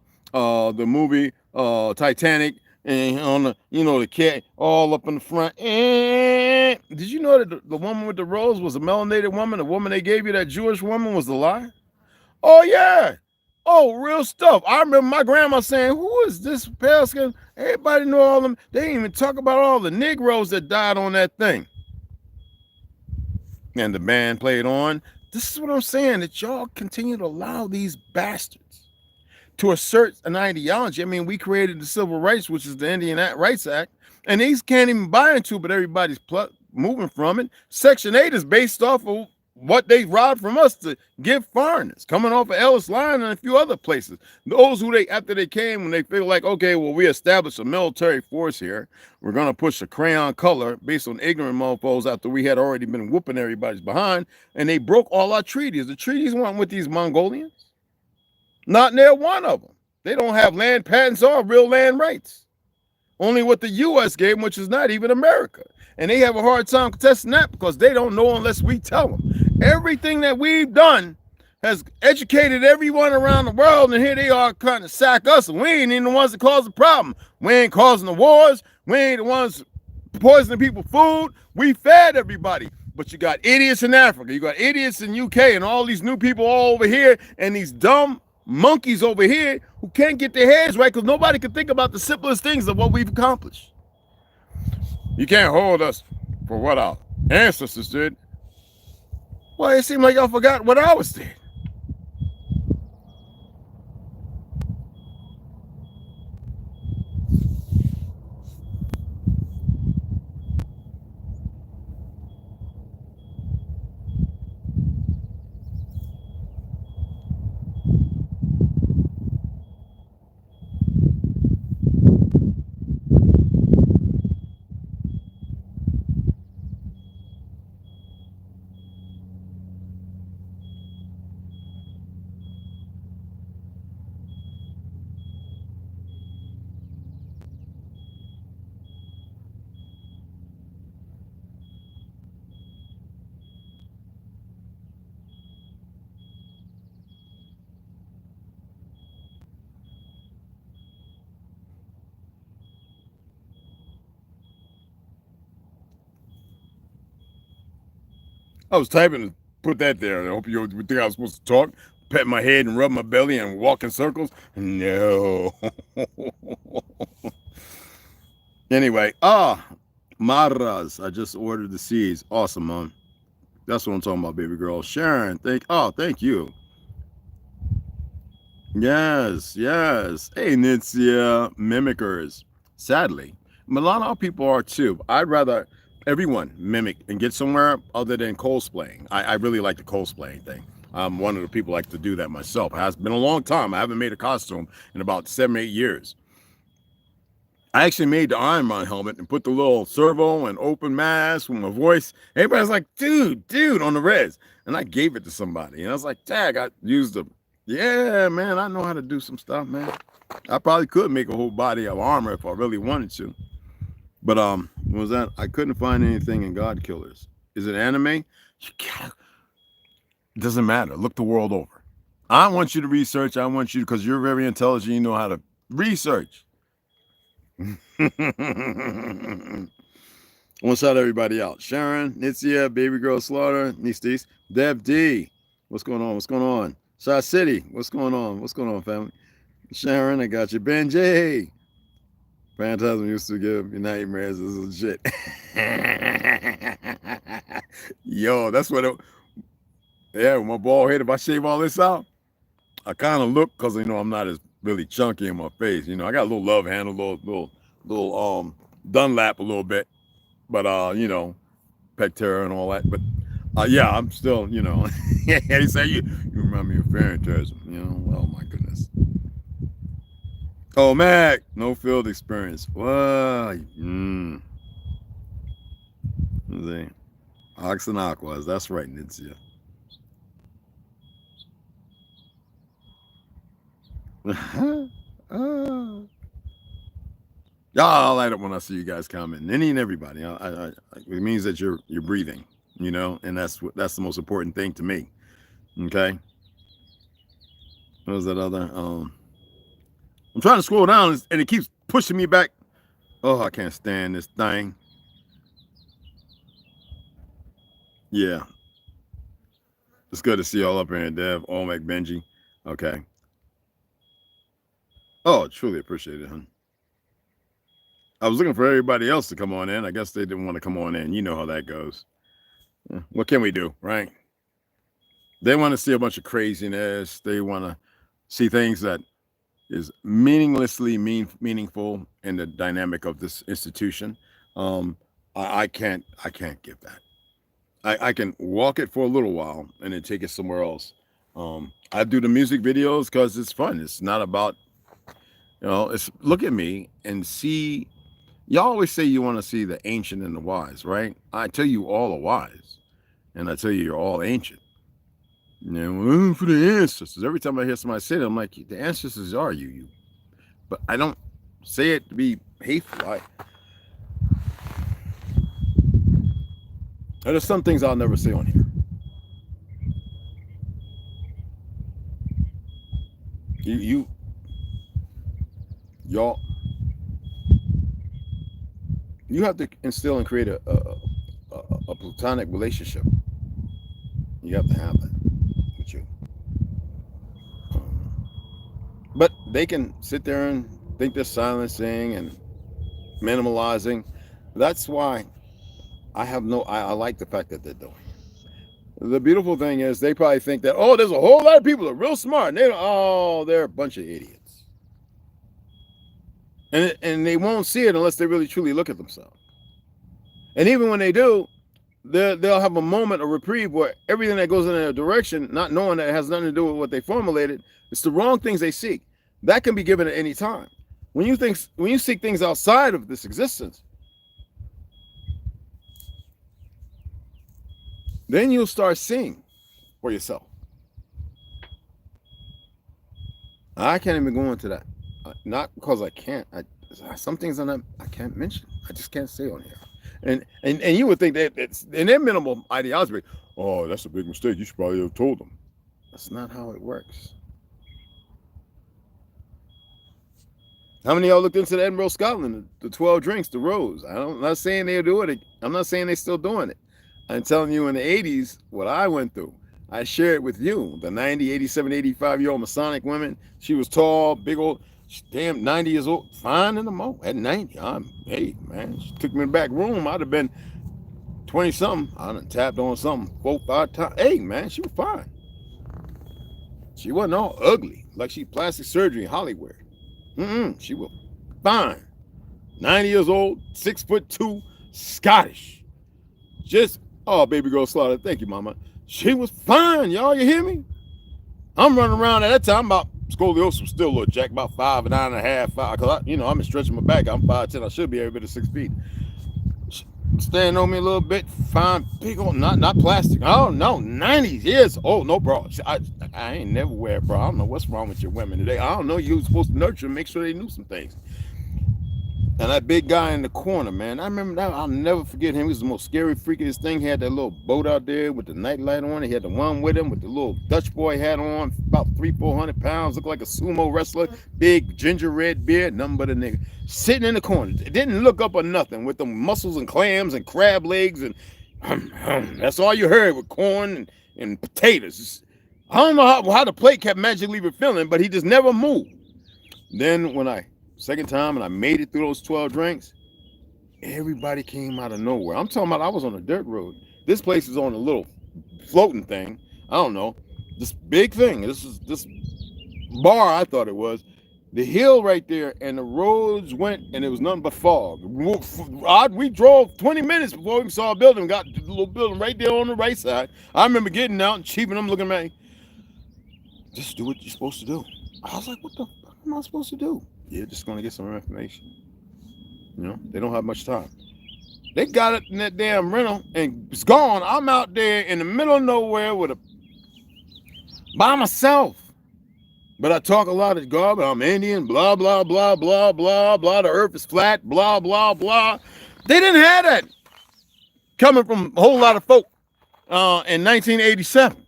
movie Titanic, and on the cat all up in the front. And did you know that the woman with the rose was a melanated woman? The woman they gave you, that Jewish woman, was the lie? Oh yeah. Oh, real stuff. I remember my grandma saying, "Who is this pale skin?" Everybody know all them. They didn't even talk about all the Negroes that died on that thing. And the band played on. This is what I'm saying, that y'all continue to allow these bastards to assert an ideology. I mean, we created the Civil Rights, which is the Indian Rights Act, and these can't even buy into it, but everybody's moving from it. Section 8 is based off of what they robbed from us to give foreigners, coming off of Ellis Line and a few other places. Those who after they came, when they feel like, okay, well, we established a military force here, we're going to push a crayon color based on ignorant mofos after we had already been whooping everybody's behind, and they broke all our treaties. The treaties weren't with these Mongolians. Not near one of them. They don't have land patents or real land rights. Only what the U.S. gave them, which is not even America. And they have a hard time contesting that because they don't know unless we tell them. Everything that we've done has educated everyone around the world, and here they are trying to sack us, and we ain't even the ones that caused the problem. We ain't causing the wars. We ain't the ones poisoning people's food. We fed everybody. But you got idiots in Africa. You got idiots in UK and all these new people all over here, and these dumb monkeys over here who can't get their heads right because nobody can think about the simplest things of what we've accomplished. You can't hold us for what our ancestors did. Well, it seemed like y'all forgot what ours did. I was typing to put that there. I hope you would think I was supposed to talk, pat my head and rub my belly and walk in circles. No. Anyway, Maras. I just ordered the seeds. Awesome, Mom. That's what I'm talking about, baby girl. Sharon, thank you. Yes. Hey, Nitzia, mimickers. Sadly, a lot of people are too. I'd rather everyone mimic and get somewhere other than cosplaying. I really like the cosplaying thing. I'm one of the people who like to do that myself. It has been a long time. I haven't made a costume in about 7-8 years. I actually made the Iron Man helmet and put the little servo and open mask with my voice. Everybody's like, dude, on the res. And I gave it to somebody. And I was like, tag, I used the, yeah, man, I know how to do some stuff, man. I probably could make a whole body of armor if I really wanted to. But, what was that? I couldn't find anything in God Killers. Is it anime? It doesn't matter. Look the world over. I want you to research. I want you, because you're very intelligent. You know how to research. What's out everybody out? Sharon, Nitzia, Baby Girl Slaughter, Nistis, Deb D. What's going on? Shot City, what's going on, family? Sharon, I got you. Benji. Phantasm used to give you nightmares. This is legit. Yo, that's what with my bald head, if I shave all this out, I kind of look, because I'm not as really chunky in my face. I got a little love handle, little Dunlap a little bit, but pectora and all that. But yeah, I'm still, they say you remind me of Phantasm. Oh my goodness. Oh, Mac, no field experience. What? Let's see. Ox and Aquas. That's right, Nitzia. Y'all, I light up when I see you guys commenting. Any and everybody. It means that you're breathing, and that's the most important thing to me. Okay. What was that other? I'm trying to scroll down and it keeps pushing me back. Oh, I can't stand this thing. Yeah. It's good to see y'all up here, Dev, Olmec, Benji. Okay. Oh, truly appreciate it, huh? I was looking for everybody else to come on in. I guess they didn't want to come on in. You know how that goes. What can we do, right? They want to see a bunch of craziness. They want to see things that is meaninglessly meaningful in the dynamic of this institution. I can't give that. I can walk it for a little while and then take it somewhere else. I do the music videos because it's fun. It's not about, it's look at me and see. You always say you want to see the ancient and the wise, right? I tell you all are wise, and I tell you you're all ancient. For the ancestors. Every time I hear somebody say that, I'm like, the ancestors are you. But I don't say it to be hateful. There's some things I'll never say on here. Y'all, you have to instill and create a platonic relationship. You have to have that with you. But they can sit there and think they're silencing and minimalizing. That's why I like the fact that they're doing. The beautiful thing is they probably think that, there's a whole lot of people that are real smart. And they're a bunch of idiots. And they won't see it unless they really truly look at themselves. And even when they do, they'll have a moment of reprieve where everything that goes in their direction, not knowing that it has nothing to do with what they formulated, it's the wrong things they seek. That can be given at any time. When you seek things outside of this existence, then you'll start seeing for yourself. I can't even go into that. Not because I can't. Some things I can't mention. I just can't say on here. And you would think that it's in their minimal ideology. Oh, that's a big mistake. You should probably have told them. That's not how it works. How many of y'all looked into the Edinburgh, Scotland, the 12 drinks, the rose? I'm not saying they'll do it. I'm not saying they're still doing it. I'm telling you, in the 80s, what I went through. I shared with you, the 90, 87, 85-year-old Masonic women. She was tall, big old, damn 90 years old, fine in the mo. At 90, hey, man, she took me in the back room. I'd have been 20-something. I done tapped on something 4, 5 times. Hey, man, she was fine. She wasn't all ugly, like she plastic surgery in Hollywood. She was fine. 90 years old, 6'2", Scottish. Just, oh, baby girl Slaughter, thank you, mama. She was fine, y'all, you hear me? I'm running around at that time, about scoliosis was still a little jack, about 5'9.5", 5, because I've been stretching my back. I'm 5'10", I should be every bit of 6 feet. Standing on me a little bit, fine, big old, not plastic. Oh, no, 90 years old, no bra. I ain't never wear a bra. I don't know what's wrong with your women today. I don't know, you were supposed to nurture them, make sure they knew some things. And that big guy in the corner, man, I remember that. I'll never forget him. He was the most scary, freakiest thing. He had that little boat out there with the night light on. He had the one with him with the little Dutch boy hat on, about 300-400 pounds, looked like a sumo wrestler, big ginger red beard, nothing but a nigga. Sitting in the corner, didn't look up or nothing, with the mussels and clams and crab legs, and that's all you heard with corn and potatoes. I don't know how the plate kept magically refilling, but he just never moved. Then when second time, and I made it through those 12 drinks, everybody came out of nowhere. I'm talking about I was on a dirt road. This place is on a little floating thing. I don't know. This big thing. This bar, I thought it was. The hill right there, and the roads went, and it was nothing but fog. We drove 20 minutes before we saw a building. Got the little building right there on the right side. I remember getting out and Chief and them looking at me. Just do what you're supposed to do. I was like, what the fuck am I supposed to do? You're just going to get some information. You know, they don't have much time. They got it in that damn rental and it's gone. I'm out there in the middle of nowhere by myself. But I talk a lot of garbage. I'm Indian, blah, blah, blah, blah, blah, blah. The earth is flat, blah, blah, blah. They didn't have that coming from a whole lot of folk in 1987.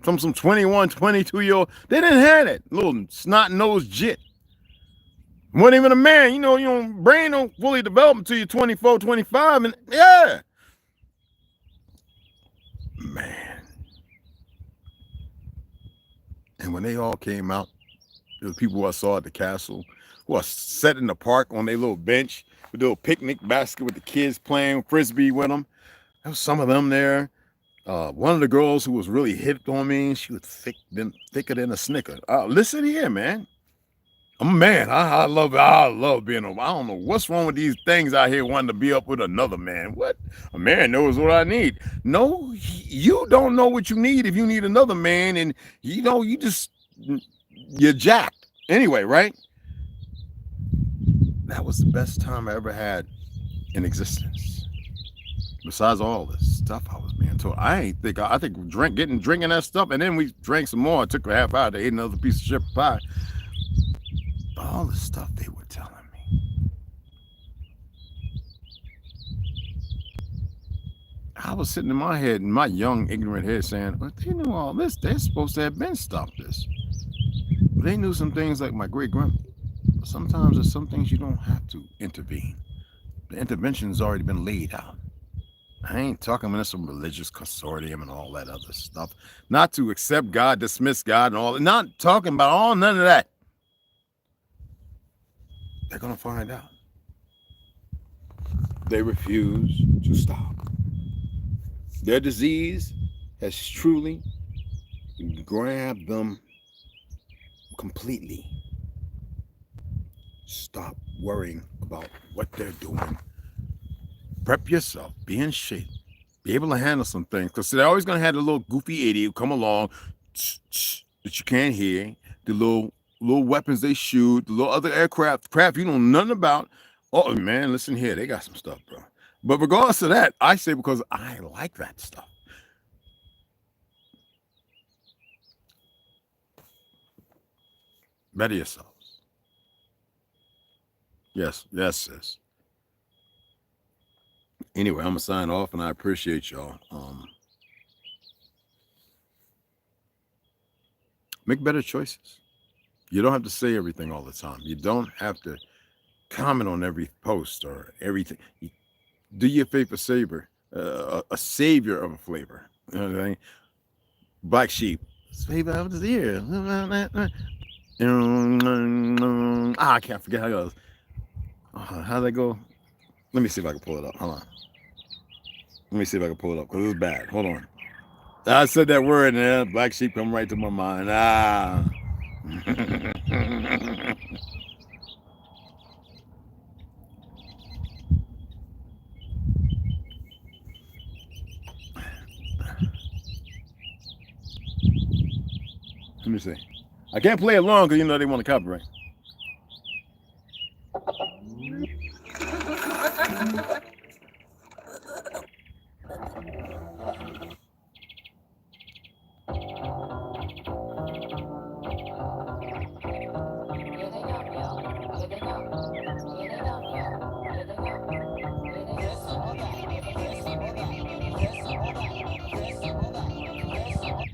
From some 21, 22-year-old. They didn't have that. Little snot-nosed jit. Wasn't even a man. You know, brain don't fully develop until you're 24, 25. And yeah. Man. And when they all came out, there were people who I saw at the castle who are sat in the park on their little bench with a little picnic basket with the kids playing frisbee with them. There was some of them there. One of the girls who was really hit on me, she was thicker than a Snicker. Listen here, man. I'm a man. I love being I don't know what's wrong with these things out here wanting to be up with another man. What? A man knows what I need. No, you don't know what you need if you need another man, and you're jacked. Anyway, right? That was the best time I ever had in existence. Besides all this stuff I was being told, I think drinking that stuff, and then we drank some more. It took a half hour to eat another piece of shepherd pie. All the stuff they were telling me. I was sitting in my head, in my young, ignorant head, saying, well, they knew all this. They're supposed to have been stopped this. They knew some things like my great-grandma. But sometimes there's some things you don't have to intervene. The intervention's already been laid out. I ain't talking about some religious consortium and all that other stuff. Not to accept God, dismiss God, and all that. Not talking about none of that. They're going to find out. They refuse to stop. Their disease has truly grabbed them completely. Stop worrying about what they're doing. Prep yourself, be in shape, be able to handle some things. Because they're always going to have the little goofy idiot who come along that you can't hear, the little weapons they shoot, the little other craft you know nothing about. Oh, man, listen here, they got some stuff, bro. But regardless of that, I say because I like that stuff. Better yourselves. Yes, sis. Anyway, I'm going to sign off, and I appreciate y'all. Make better choices. You don't have to say everything all the time. You don't have to comment on every post or everything. Do your favorite savior, a savior of a flavor. You know what I mean? Black sheep, flavor of the year. I can't forget how it goes. How'd that go? Let me see if I can pull it up. Hold on. Let me see if I can pull it up because it's bad. Hold on. I said that word and then black sheep come right to my mind. Let me see. I can't play it long because you know they want to copyright.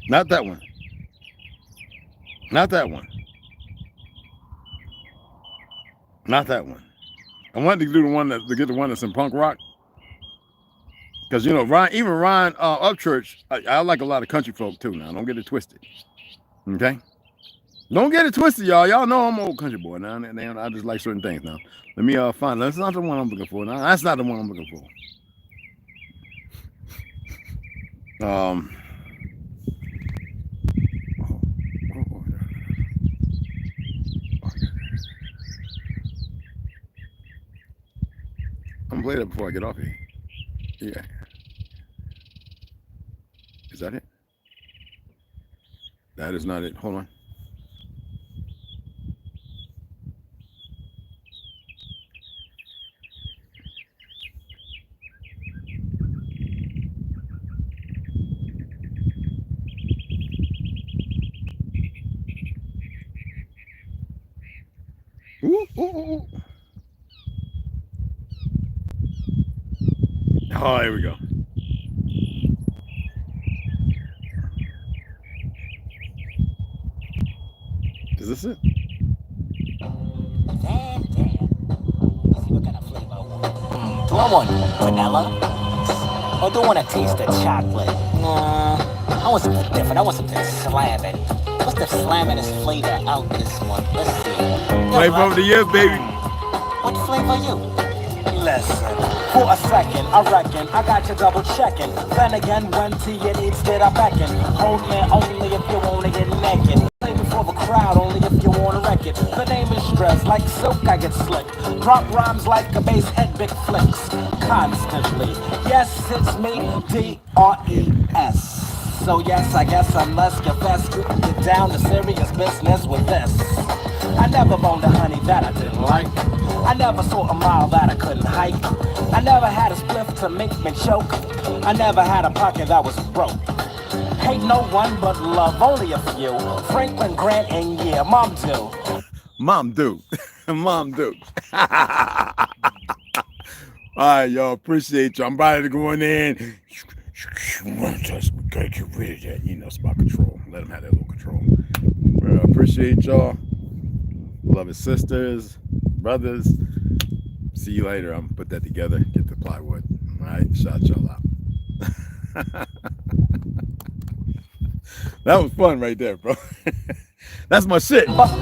Not that one. Not that one. Not that one. I wanted to do the one to get the one that's in punk rock. Because you know, Ryan Upchurch, I like a lot of country folk too now. Don't get it twisted. Okay? Don't get it twisted, y'all. Y'all know I'm an old country boy now. I just like certain things now. Let me find that's not the one I'm looking for. Now that's not the one I'm looking for. I'm gonna play that before I get off here. Yeah. Is that it? That is not it. Hold on. Ooh, ooh, ooh. Oh, here we go. Is this it? Damn. Let's see what kind of flavor I want. Do I want vanilla? Or do I want a taste of chocolate? Nah, I want something different. I want something slamming. What's the slamminest flavor out this one? Let's see. Flavor of the year, baby. What flavor are you? Listen, for a second, I reckon I got you double checking. Then again, when to your needs did I beckon? Hold me only if you wanna get naked. Play before the crowd only if you wanna wreck it. The name is Stress, like silk I get slick. Drop rhymes like a bass head, big flicks. Constantly, yes, it's me, D-R-E-S. So yes, I guess unless you're best, you can get down to serious business with this. I never owned a honey that I didn't like. I never saw a mile that I couldn't hike. I never had a spliff to make me choke. I never had a pocket that was broke. Hate no one but love only a few. Franklin Grant and yeah, Mom do. Mom do. Mom do. All right, y'all. Appreciate you. I'm about to go in there and gotta get rid of that. You know, it's about control. Let them have that little control. Appreciate y'all. Love his sisters, brothers. See you later. I'm gonna put that together, get the plywood. All right, shout y'all out. That was fun right there, bro. That's my shit.